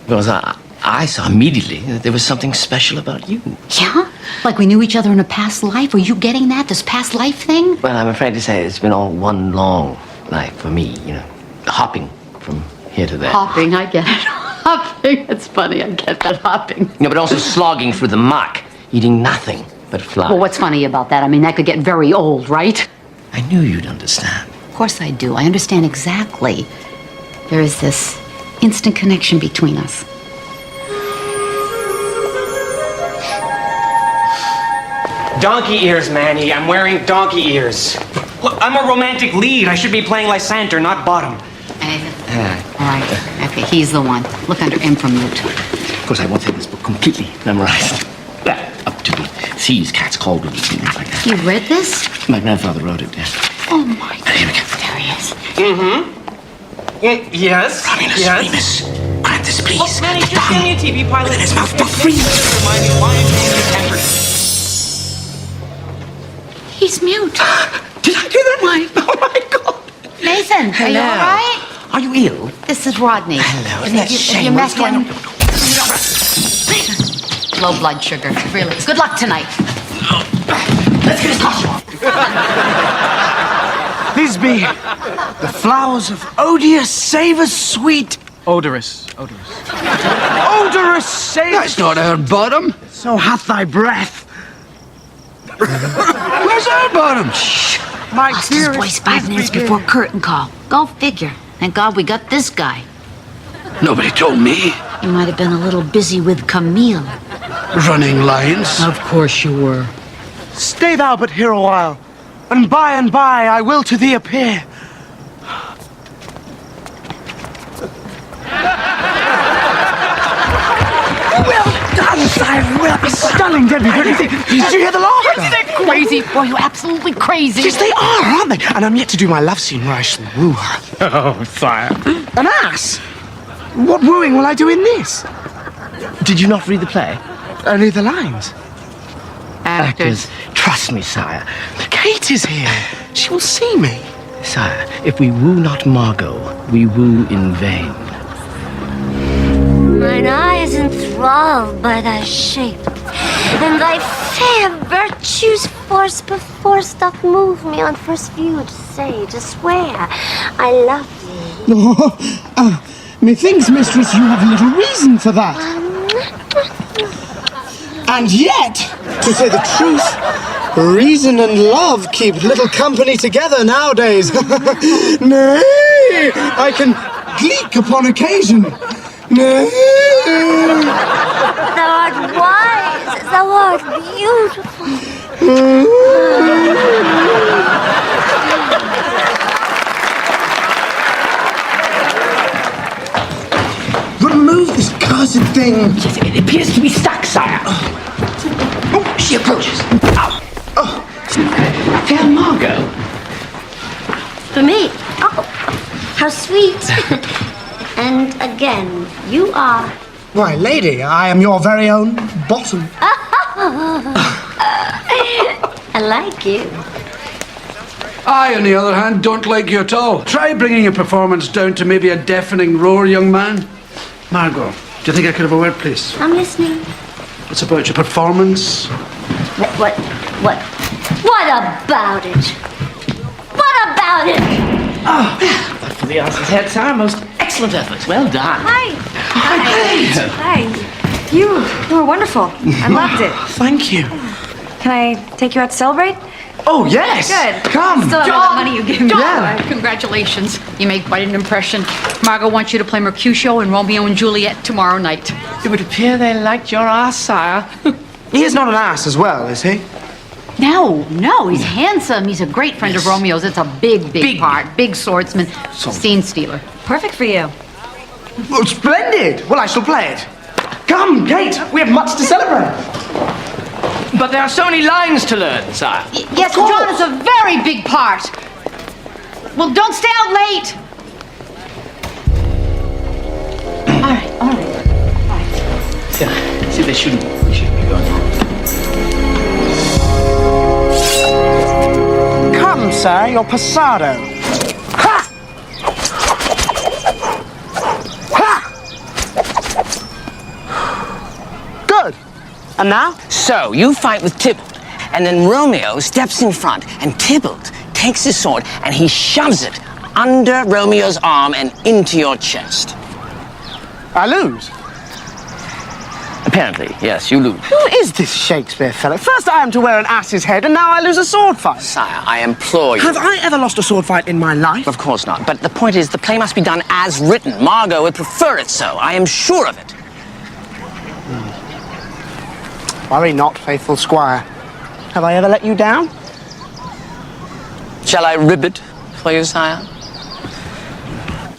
Because I saw immediately that there was something special about you. Yeah? Like we knew each other in a past life? Are you getting that, this past life thing? Well, I'm afraid to say it's been all one long life for me, you know, hopping from here to there. Hopping, I get it. Hopping, it's funny, I get that, hopping. No, but also slogging through the muck, eating nothing but flies. Well, what's funny about that? I mean, that could get very old, right? I knew you'd understand. Of course I do. I understand exactly. There is this instant connection between us. Donkey ears, Manny. I'm wearing donkey ears. Look, I'm a romantic lead. I should be playing Lysander, not bottom. All right. Okay, he's the one. Look under M for mute. Of course, I won't have this book completely memorized. Up to the C's, cats, called with things like that. You read this? My grandfather wrote it, yeah. Oh, my God. Here we go. There he is. Mm-hmm. Yes. Romulus, yes. Remus, grant this, please. Oh, Manny, just give me a TV pilot. Look at his mouth for free. Remind me why I'm being tempered. He's mute. Did I do that? Why? Oh, my God. Nathan, are you all right? Are you ill? This is Rodney. Hello. Isn't Have that you shame? met What's going on? him? Low blood sugar. Really. Good luck tonight. Let's get his costume off. These be the flowers of odious, savor sweet. Odorous. Odorous savor. That's not our bottom. So hath thy breath. Where's our bottom? Shh. My Lost his dearest voice 5 minutes Bisbee before dear. curtain call. Go figure. Thank God we got this guy. Nobody told me. He might have been a little busy with Camille. running lines. Of course you were. Stay thou but here a while, and by I will to thee appear. Well done, sire. Well, stunning, Debbie. Don't you think? Did you hear the laughter? Isn't it crazy? Boy, you're absolutely crazy. Yes, they are, aren't they? And I'm yet to do my love scene where I shall woo her. Oh, sire. An ass? What wooing will I do in this? Did you not read the play? Only the lines. Actors. Trust me, sire. Kate is here. She will see me. Sire, if we woo not Margot, we woo in vain. Mine eye is enthralled by thy shape, and thy fair virtues force perforce doth move me on first view to say, to swear, I love thee. Methinks, mistress, you have little reason for that. And yet, to say the truth, reason and love keep little company together nowadays. Nay, I can gleek upon occasion. Nay. Thou art wise, thou art beautiful. Remove this cursed thing. Yes, it appears to be stuck, sire. Oh, she approaches. Oh. Fair Margot. For me? Oh, how sweet. And again, you are... Why, lady, I am your very own bottom. I like you. I, on the other hand, don't like you at all. Try bringing your performance down to maybe a deafening roar, young man. Margot, do you think I could have a word, please? I'm listening. It's about your performance. What about it? What about it? Oh, but for the answer's head, sire, most excellent efforts. Well done. Hi. Hi. You were wonderful. I loved it. Thank you. Can I take you out to celebrate? Oh, yes. Good. Come. Still have all the money you gave me. Yeah. Congratulations. You made quite an impression. Margot wants you to play Mercutio in Romeo and Juliet tomorrow night. It would appear they liked your ass, sire. He is not an ass as well, is he? No, he's handsome. He's a great friend of Romeo's. It's a big part. Big swordsman. Scene stealer. Perfect for you. Oh, splendid. Well, I shall play it. Come, Kate. We have much to celebrate. But there are so many lines to learn, sire. Yes, John is a very big part. Well, don't stay out late. All right. See, we shouldn't be going on. Come, sir, your passado. Ha! Ha! Good. And now? So, you fight with Tybalt, and then Romeo steps in front, and Tybalt takes his sword, and he shoves it under Romeo's arm and into your chest. I lose. Apparently, yes, you lose. Who is this Shakespeare fellow? First I am to wear an ass's head, and now I lose a sword fight. Sire, I implore you. Have I ever lost a sword fight in my life? Of course not. But the point is, the play must be done as written. Margot would prefer it so. I am sure of it. Worry not, faithful squire. Have I ever let you down? Shall I ribbit for you, sire?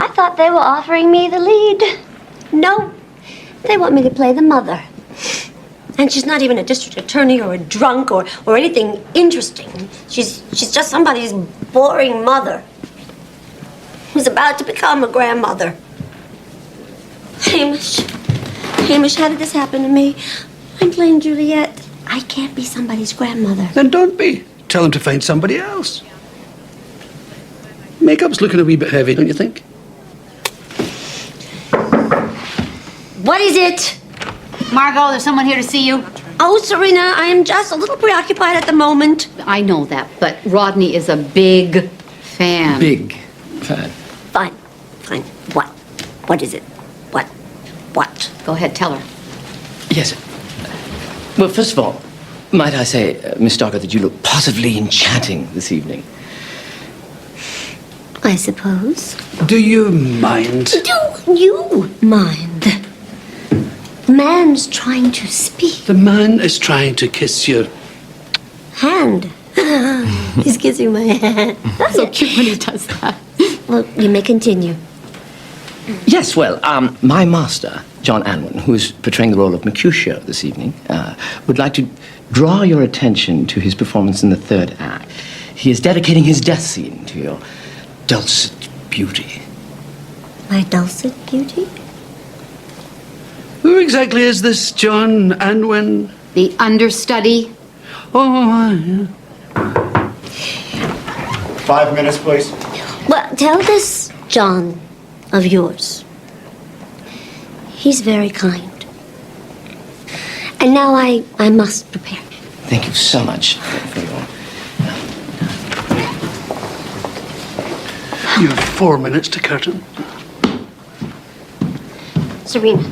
I thought they were offering me the lead. No, they want me to play the mother. And she's not even a district attorney or a drunk or anything interesting. She's just somebody's boring mother who's about to become a grandmother. Hamish, how did this happen to me? I'm playing Juliet. I can't be somebody's grandmother. Then don't be. Tell him to find somebody else. Makeup's looking a wee bit heavy, don't you think? What is it? Margot, there's someone here to see you. Oh, Serena, I am just a little preoccupied at the moment. I know that, but Rodney is a big fan. Big fan. Fine. What? What is it? What? Go ahead, tell her. Yes. Well, first of all, might I say, Miss Stocker, that you look positively enchanting this evening. I suppose. Do you mind? Do you mind? man's trying to speak. The man is trying to kiss your Hand. He's kissing my hand. That's so cute when he does that. Well, you may continue. Yes, well, my master, John Anwin, who is portraying the role of Mercutio this evening, would like to draw your attention to his performance in the third act. He is dedicating his death scene to your dulcet beauty. My dulcet beauty? Who exactly is this John Anwin? The understudy. Oh, yeah. 5 minutes, please. Well, tell this John of yours. He's very kind. And now I must prepare. Thank you so much for your... You have 4 minutes to curtain. Serena,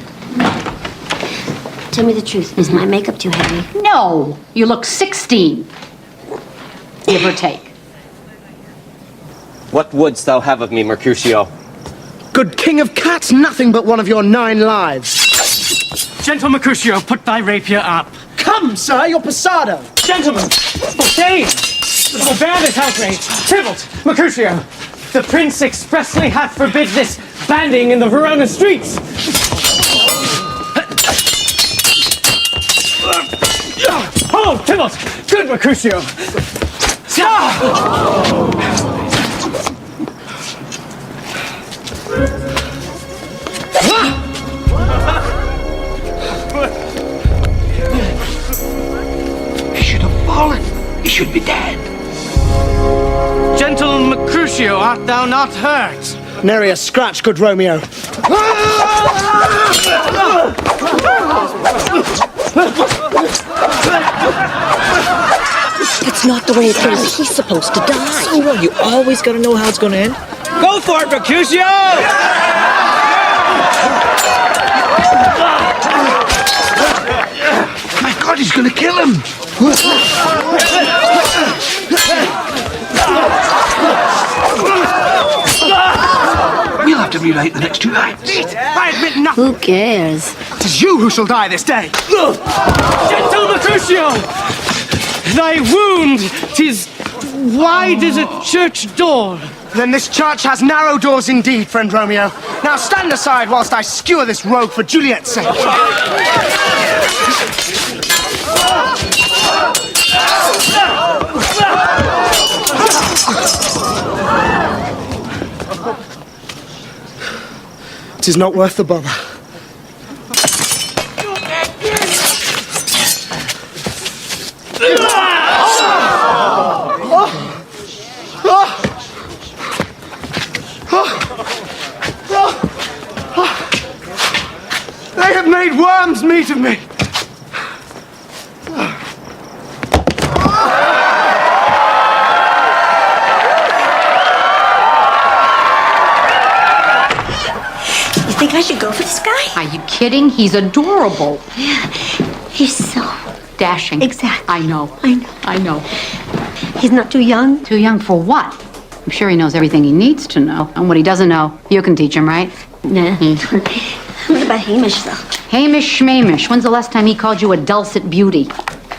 tell me the truth. Is my makeup too heavy? No, you look 16. Give or take. What wouldst thou have of me, Mercutio? Good king of cats, nothing but one of your 9 lives. Gentle Mercutio, put thy rapier up. Come, sir, your passado. Gentlemen, for shame! Forbear this outrage! Tybalt, Mercutio, the prince expressly hath forbid this banding in the Verona streets! Oh, Tybalt! Good Mercutio! He should have fallen. He should be dead. Gentle Mercutio, art thou not hurt? Nary a scratch, good Romeo. That's not the way it goes. He's supposed to die. So well, you always gotta know how it's gonna end. Go for it, Mercutio! My God, he's gonna kill him. We'll have to relate the next 2 acts. I admit nothing. Who cares? It is you who shall die this day. Gentle Mercutio! Thy wound, 'tis wide as a church door. Then this church has narrow doors indeed, friend Romeo. Now stand aside whilst I skewer this rogue for Juliet's sake. It is not worth the bother. They have made worms meat of me. You think I should go for this guy? Are you kidding? He's adorable. Yeah, he's so dashing. Exactly. I know. I know. He's not too young. Too young for what? I'm sure he knows everything he needs to know. And what he doesn't know, you can teach him, right? Nah. What about Hamish, though? Hamish Schmamish. When's the last time he called you a dulcet beauty?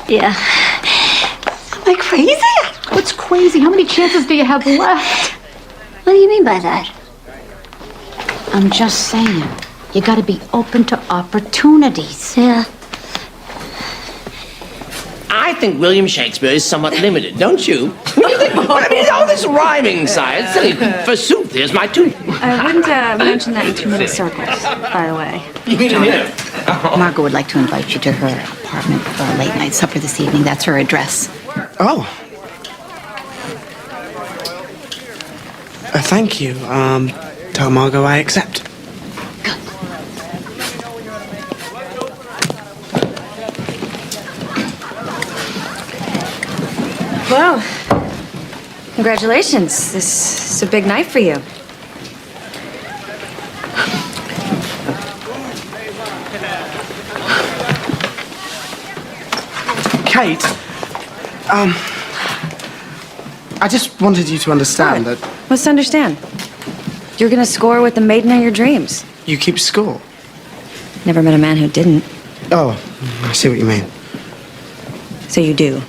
Yeah. Am I crazy? What's crazy? How many chances do you have left? What do you mean by that? I'm just saying. You gotta be open to opportunities. Yeah. I think William Shakespeare is somewhat limited, don't you? What do you think? I mean, all this rhyming science, silly. Forsooth, here's my tooth. I wouldn't mention that in too many circles, by the way. Margot would like to invite you to her apartment for a late night supper this evening. That's her address. Oh. Thank you. Tell Margot I accept. Well, congratulations. This is a big night for you. Kate, I just wanted you to understand that What's to understand? You're gonna score with the maiden of your dreams. you keep score. Never met a man who didn't. Oh, I see what you mean. So you do.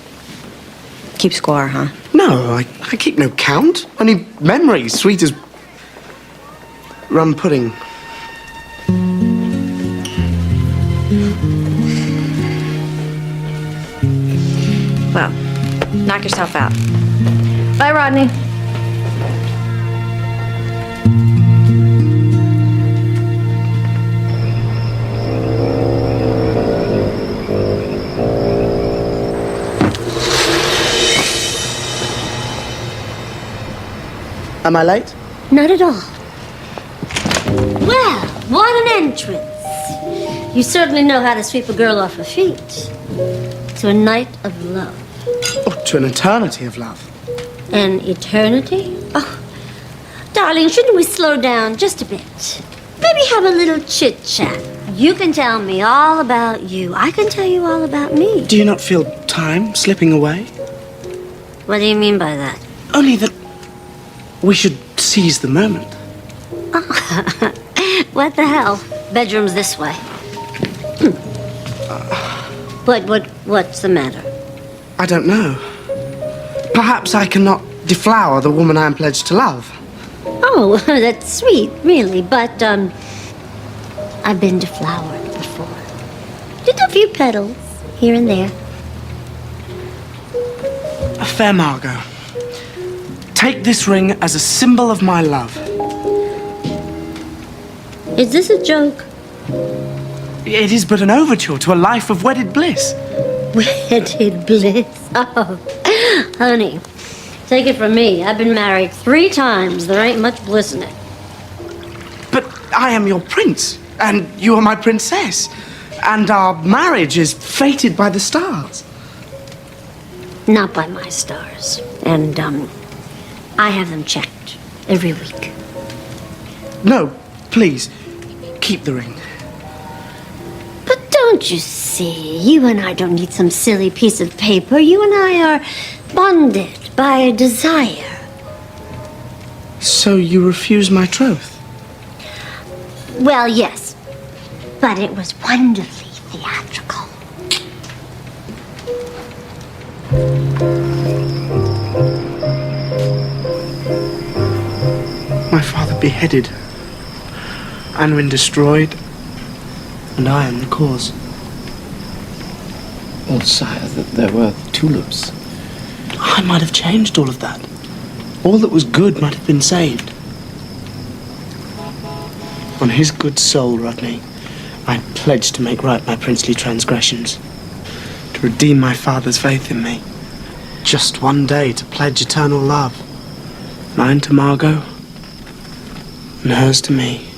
Keep score, huh? No, I keep no count. Only memories, sweet as rum pudding. Well, knock yourself out. Bye, Rodney. Am I late? Not at all. Well, what an entrance. You certainly know how to sweep a girl off her feet. To a night of love. Oh, to an eternity of love. An eternity? Oh, darling, shouldn't we slow down just a bit? Maybe have a little chit-chat. You can tell me all about you. I can tell you all about me. Do you not feel time slipping away? What do you mean by that? Only that we should seize the moment. What the hell? Bedroom's this way. What's the matter? I don't know. Perhaps I cannot deflower the woman I am pledged to love. Oh, that's sweet, really. But, I've been deflowered before. Just a few petals, here and there. Fair Margot, take this ring as a symbol of my love. Is this a joke? It is but an overture to a life of wedded bliss. Wedded bliss? Oh, honey, take it from me. I've been married 3 times. There ain't much bliss in it. But I am your prince, and you are my princess. And our marriage is fated by the stars. Not by my stars. And, I have them checked every week. No, please, keep the ring. But don't you see, you and I don't need some silly piece of paper. You and I are bonded by a desire. So you refuse my troth? Well, yes. But it was wonderfully theatrical. My father beheaded, Anwin destroyed, and I am the cause. Oh, sire, there were tulips. I might have changed all of that. All that was good might have been saved. On his good soul, Rodney, I pledged to make right my princely transgressions, to redeem my father's faith in me. Just one day to pledge eternal love. Mine to Margot, and hers to me.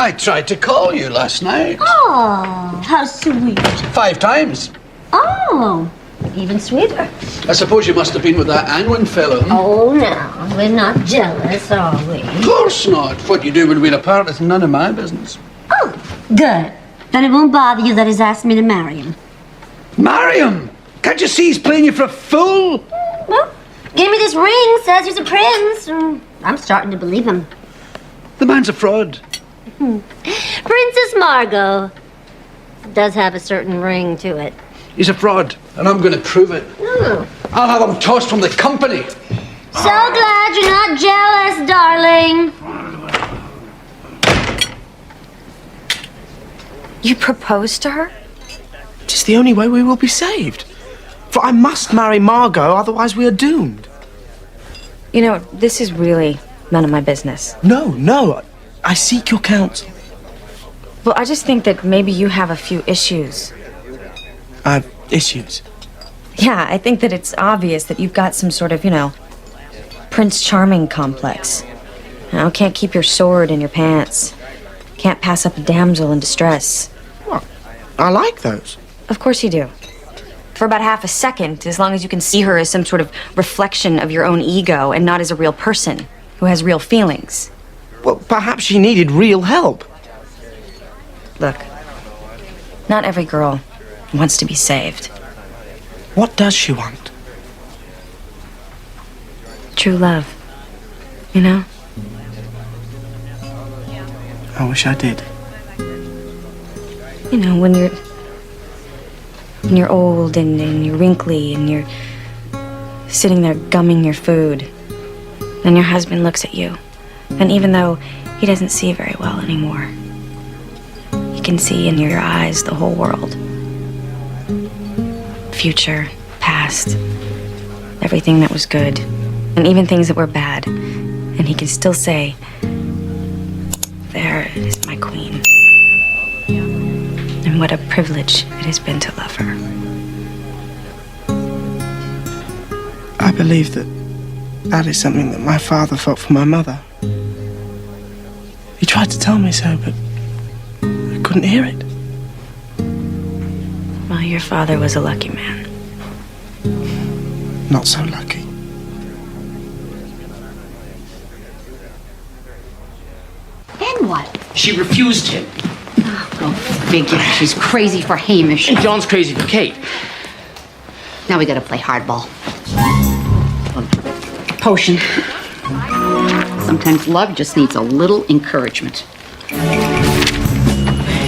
I tried to call you last night. Oh, how sweet. 5 times. Oh, even sweeter. I suppose you must have been with that Anwin fellow. Oh, now, we're not jealous, are we? Of course not. What you do when we're apart is none of my business. Oh, good. Then it won't bother you that he's asked me to marry him. Marry him? Can't you see he's playing you for a fool? Well, gave me this ring, says he's a prince. I'm starting to believe him. The man's a fraud. Princess Margot does have a certain ring to it. He's a fraud, and I'm going to prove it. I'll have him tossed from the company. So glad you're not jealous, darling. You proposed to her? It is the only way we will be saved. For I must marry Margot, otherwise we are doomed. You know, this is really none of my business. No, I seek your counsel. Well, I just think that maybe you have a few issues. Issues? Yeah, I think that it's obvious that you've got some sort of, Prince Charming complex. Can't keep your sword in your pants. Can't pass up a damsel in distress. Well, I like those. Of course you do. For about half a second, as long as you can see her as some sort of reflection of your own ego and not as a real person who has real feelings. Well, perhaps she needed real help. Look, not every girl wants to be saved. What does she want? True love. You know? I wish I did. You know, when you're old and you're wrinkly and you're sitting there gumming your food, and your husband looks at you, and even though he doesn't see very well anymore, he can see in your eyes the whole world. Future, past, everything that was good, and even things that were bad. And he can still say, "There is my queen." And what a privilege it has been to love her. I believe that is something that my father felt for my mother. He tried to tell me so, but I couldn't hear it. Well, your father was a lucky man. Not so lucky. Then what? She refused him. Oh, go figure. She's crazy for Hamish. And John's crazy for Kate. Now we gotta play hardball. Potion. Sometimes love just needs a little encouragement.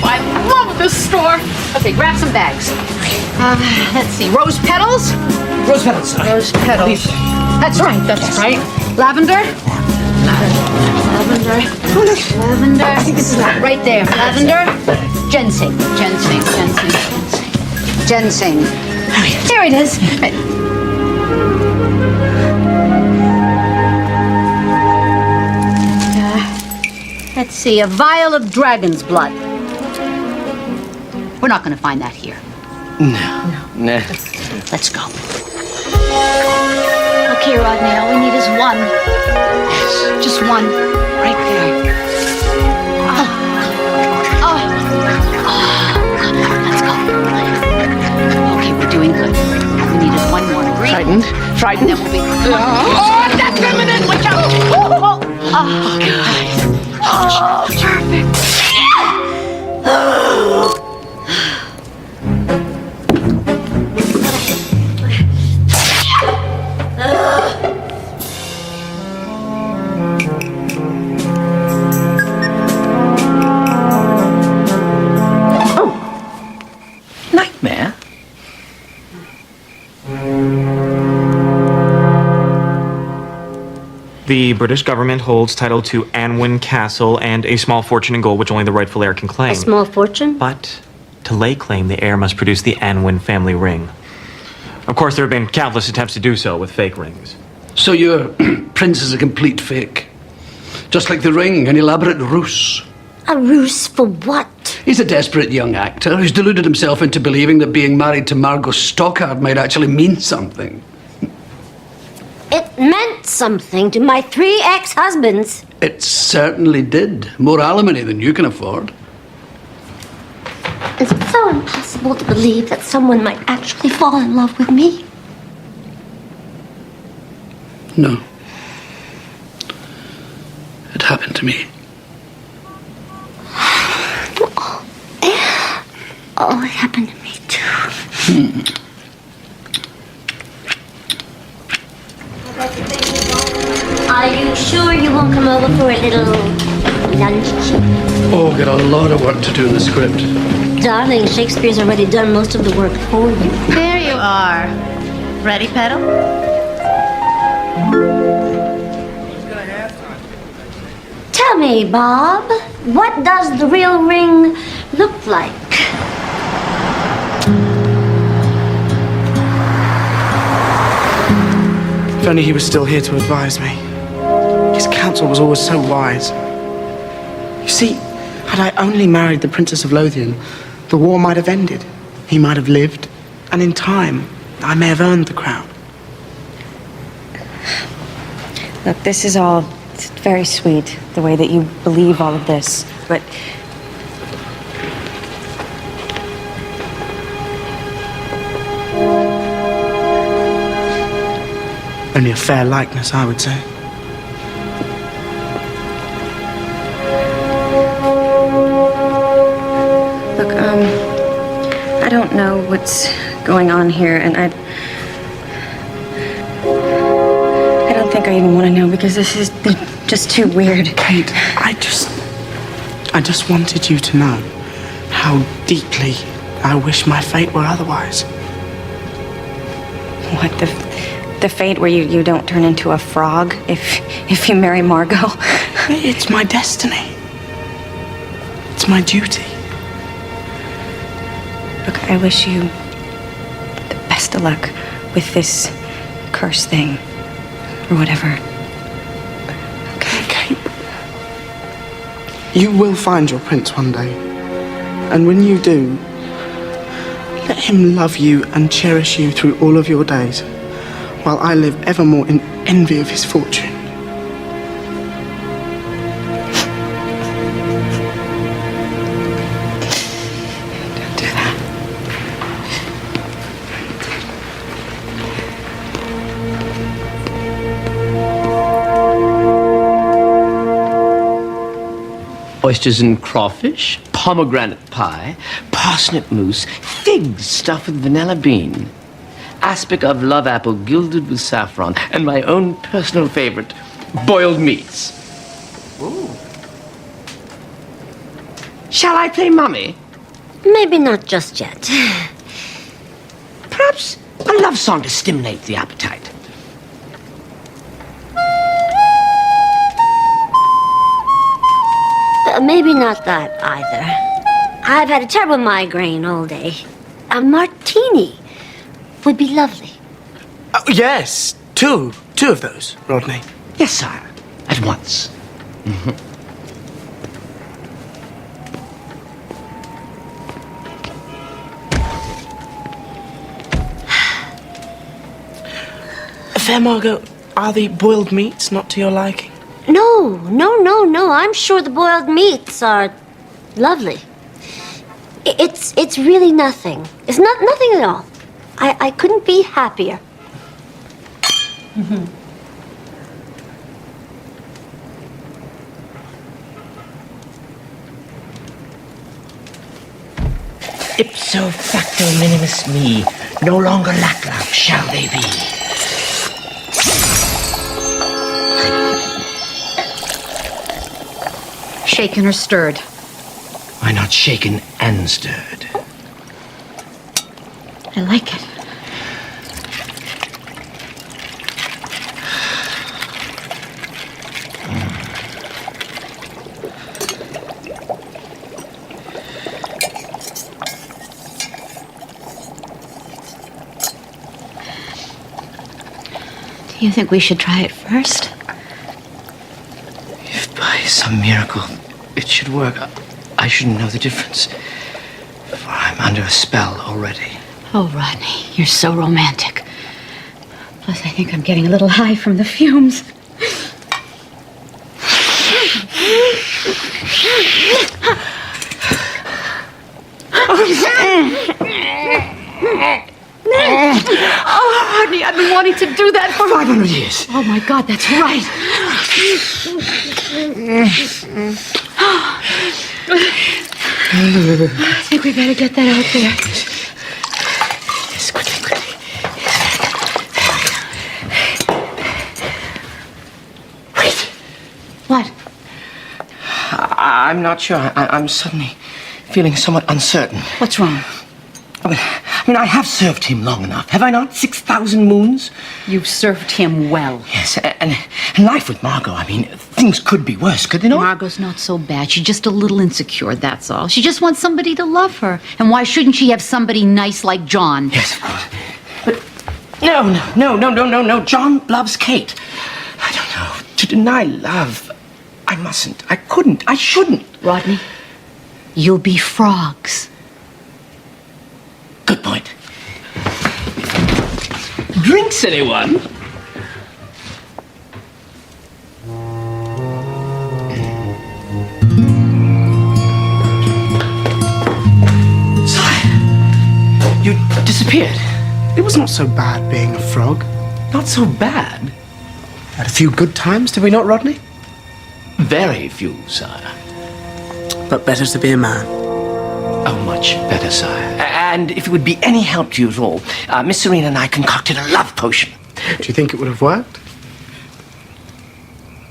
I love this store. Okay, grab some bags. Let's see. Rose petals? Rose petals. Rose petals. That's right, that's right. Lavender? Lavender. Lavender. I think this is right there. Lavender. Ginseng. Ginseng. Ginseng. Ginseng. Ginseng. There it is. Let's see, a vial of dragon's blood. We're not going to find that here. No. Let's go. Okay, Rodney, all we need is one. Yes, just one. Right there. Let's go. Okay, we're doing good. We needed one more. Agree? Frightened? Then we'll be... Oh, that's feminine! Watch out! Oh, perfect. Nightmare? The British government holds title to Anwen Castle and a small fortune in gold which only the rightful heir can claim. A small fortune? But to lay claim, the heir must produce the Anwen family ring. Of course, there have been countless attempts to do so with fake rings. So your prince is a complete fake. Just like the ring, an elaborate ruse. A ruse for what? He's a desperate young actor who's deluded himself into believing that being married to Margot Stockard might actually mean something. It meant something to my 3 ex-husbands. It certainly did. More alimony than you can afford. Is it so impossible to believe that someone might actually fall in love with me? No. It happened to me. Oh, it happened to me too. Are you sure you won't come over for a little lunch? Oh, got a lot of work to do in the script. Darling, Shakespeare's already done most of the work for you. There you are. Ready, Petal? Tell me, Bob, what does the real ring look like? If only he was still here to advise me. His counsel was always so wise. You see, had I only married the Princess of Lothian, the war might have ended. He might have lived, and in time, I may have earned the crown. Look, this is all it's very sweet, the way that you believe all of this, but Only a fair likeness, I would say. look, I don't know what's going on here, and I don't think I even want to know because this is just too weird. Kate, I just wanted you to know how deeply I wish my fate were otherwise. What, the fate where you don't turn into a frog if you marry Margot? It's my destiny. It's my duty. Look, I wish you the best of luck with this curse thing, or whatever. Okay. You will find your prince one day. And when you do, let him love you and cherish you through all of your days, while I live evermore in envy of his fortune. Don't do that. Oysters and crawfish, pomegranate pie, parsnip mousse, figs stuffed with vanilla bean, aspic of love apple gilded with saffron, and my own personal favorite, boiled meats. Ooh. Shall I play mummy? Maybe not just yet. Perhaps a love song to stimulate the appetite. Maybe not that either. I've had a terrible migraine all day. A martini would be lovely. Oh, yes, two of those, Rodney. Yes, sire. At once. Fair Margot, are the boiled meats not to your liking? No. I'm sure the boiled meats are lovely. It's really nothing. It's nothing at all. I couldn't be happier. Ipso facto minimus me, no longer lack shall they be. Shaken or stirred? Why not shaken and stirred? I like it. Do you think we should try it first? If by some miracle it should work, I shouldn't know the difference. For I'm under a spell already. Oh, Rodney, you're so romantic. Plus, I think I'm getting a little high from the fumes. Oh, Rodney, I've been wanting to do that for 500 years. Oh, my God, that's right. I think we better get that out there. Yes, quickly. Wait. What? I'm not sure. I'm suddenly feeling somewhat uncertain. What's wrong? I mean, I have served him long enough, have I not? 6,000 moons? You've served him well. Yes, and life with Margot, I mean, things could be worse, could they not? Margot's not so bad. She's just a little insecure, that's all. She just wants somebody to love her. And why shouldn't she have somebody nice like John? Yes, of course. But no. John loves Kate. I don't know. To deny love, I mustn't. I couldn't. I shouldn't. Rodney, you'll be frogs. Good point. Drinks, anyone? Sire, you disappeared. It was not so bad being a frog. Not so bad? Had a few good times, did we not, Rodney? Very few, sire. But better to be a man. Oh, much better, sire. And if it would be any help to you at all, Miss Serena and I concocted a love potion. Do you think it would have worked?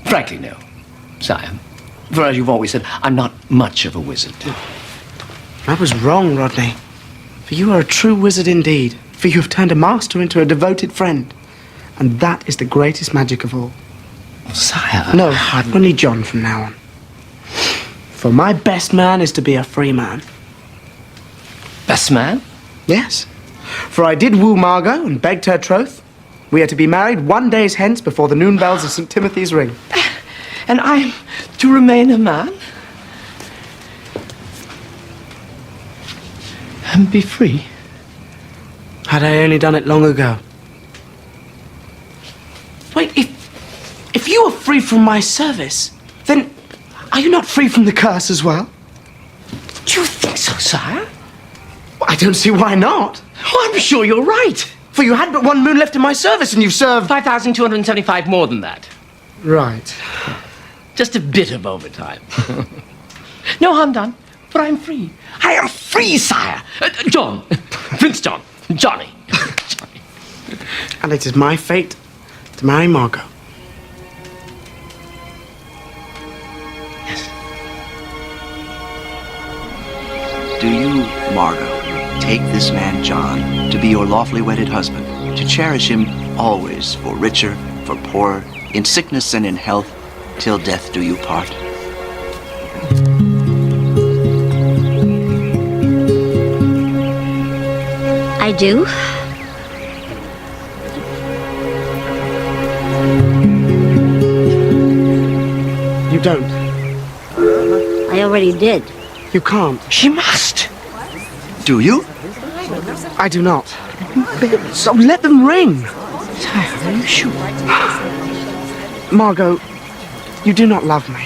Frankly, no, sire. For as you've always said, I'm not much of a wizard. I was wrong, Rodney. For you are a true wizard indeed. For you have turned a master into a devoted friend. And that is the greatest magic of all. Sire... No, only John from now on. For my best man is to be a free man. Best man? Yes. For I did woo Margot and begged her troth. We are to be married 1 day hence before the noon bells of St. Timothy's ring. And I'm to remain a man? And be free? Had I only done it long ago. Wait, if you are free from my service, then are you not free from the curse as well? Do you think so, sire? I don't see why not. Oh, I'm sure you're right. For you had but 1 moon left in my service, and you've served 5,275 more than that. Right. Just a bit of overtime. No harm done, for I'm free. I am free, sire. John. Prince John. Johnny. And it is my fate to marry Margot. Yes. Do you, Margot, take this man, John, to be your lawfully wedded husband, to cherish him always, for richer, for poorer, in sickness and in health, till death do you part? I do. You don't. I already did. You can't. She must. Do you? I do not. So let them ring. Sire, are you sure? Margot, you do not love me.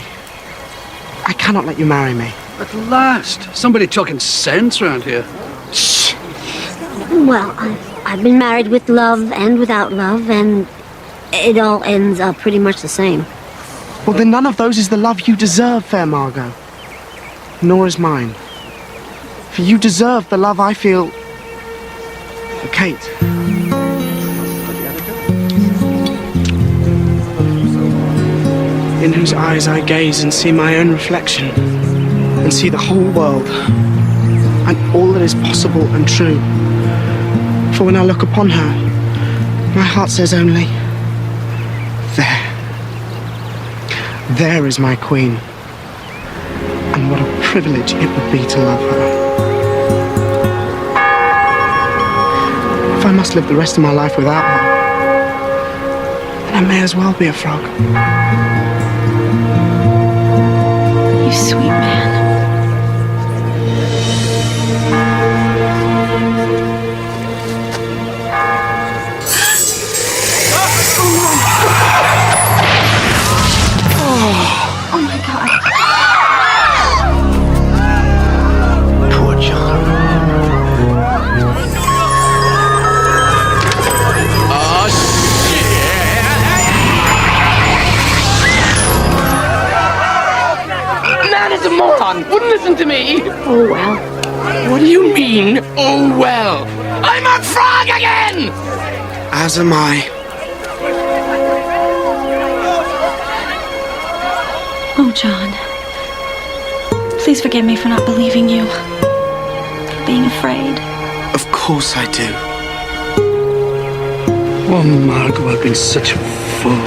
I cannot let you marry me. At last, somebody talking sense around here. Shh. Well, I've been married with love and without love, and it all ends up pretty much the same. Well, then none of those is the love you deserve, fair Margot. Nor is mine. For you deserve the love I feel for Kate. In whose eyes I gaze and see my own reflection, and see the whole world, and all that is possible and true. For when I look upon her, my heart says only, there. There is my queen. And what a privilege it would be to love her. If I must live the rest of my life without her, then I may as well be a frog. You sweet man. Oh my God. Poor John. Oh, shit! Man is a moron. Wouldn't listen to me. Oh, well. What do you mean, oh well? I'm a frog again! As am I. Oh, John. Please forgive me for not believing you. For being afraid. Of course I do. Oh, Margot, I've been such a fool.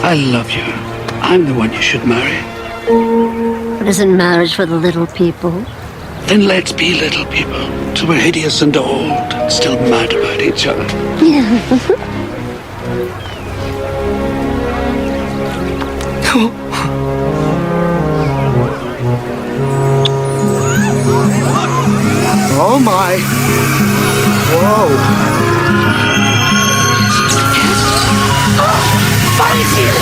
I love you. I'm the one you should marry. But isn't marriage for the little people? Then let's be little people, till we're hideous and old and still mad about each other. Oh my. Whoa. Bunny's here!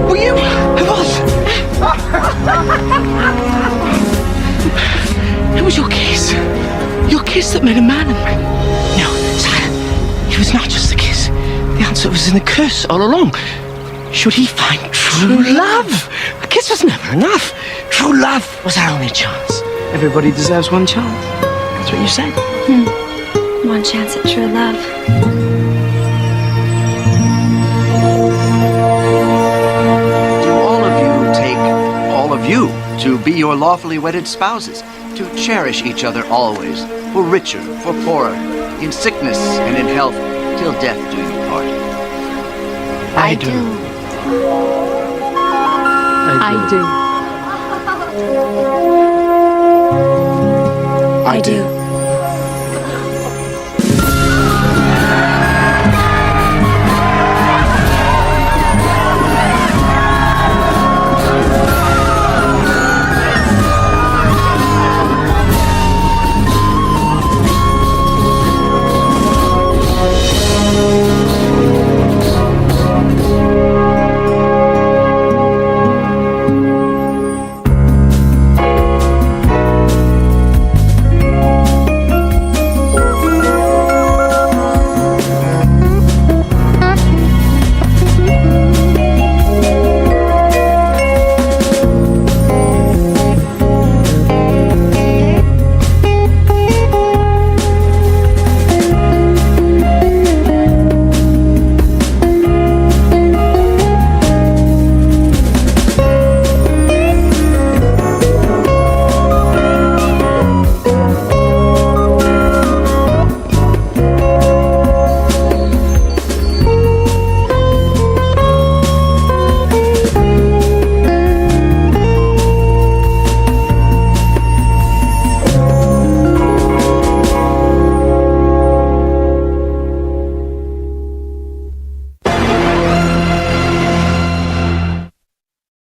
Were you? It was. It was your kiss. Your kiss that made a man of me. No, sire. it was not just the kiss. The answer was in the curse all along. Should he find true love? A kiss was never enough. True love was our only chance. Everybody deserves one chance. That's what you said. One chance at true love. Do all of you take all of you to be your lawfully wedded spouses, to cherish each other always, for richer, for poorer, in sickness and in health, till death do you part? I do. I do. I do.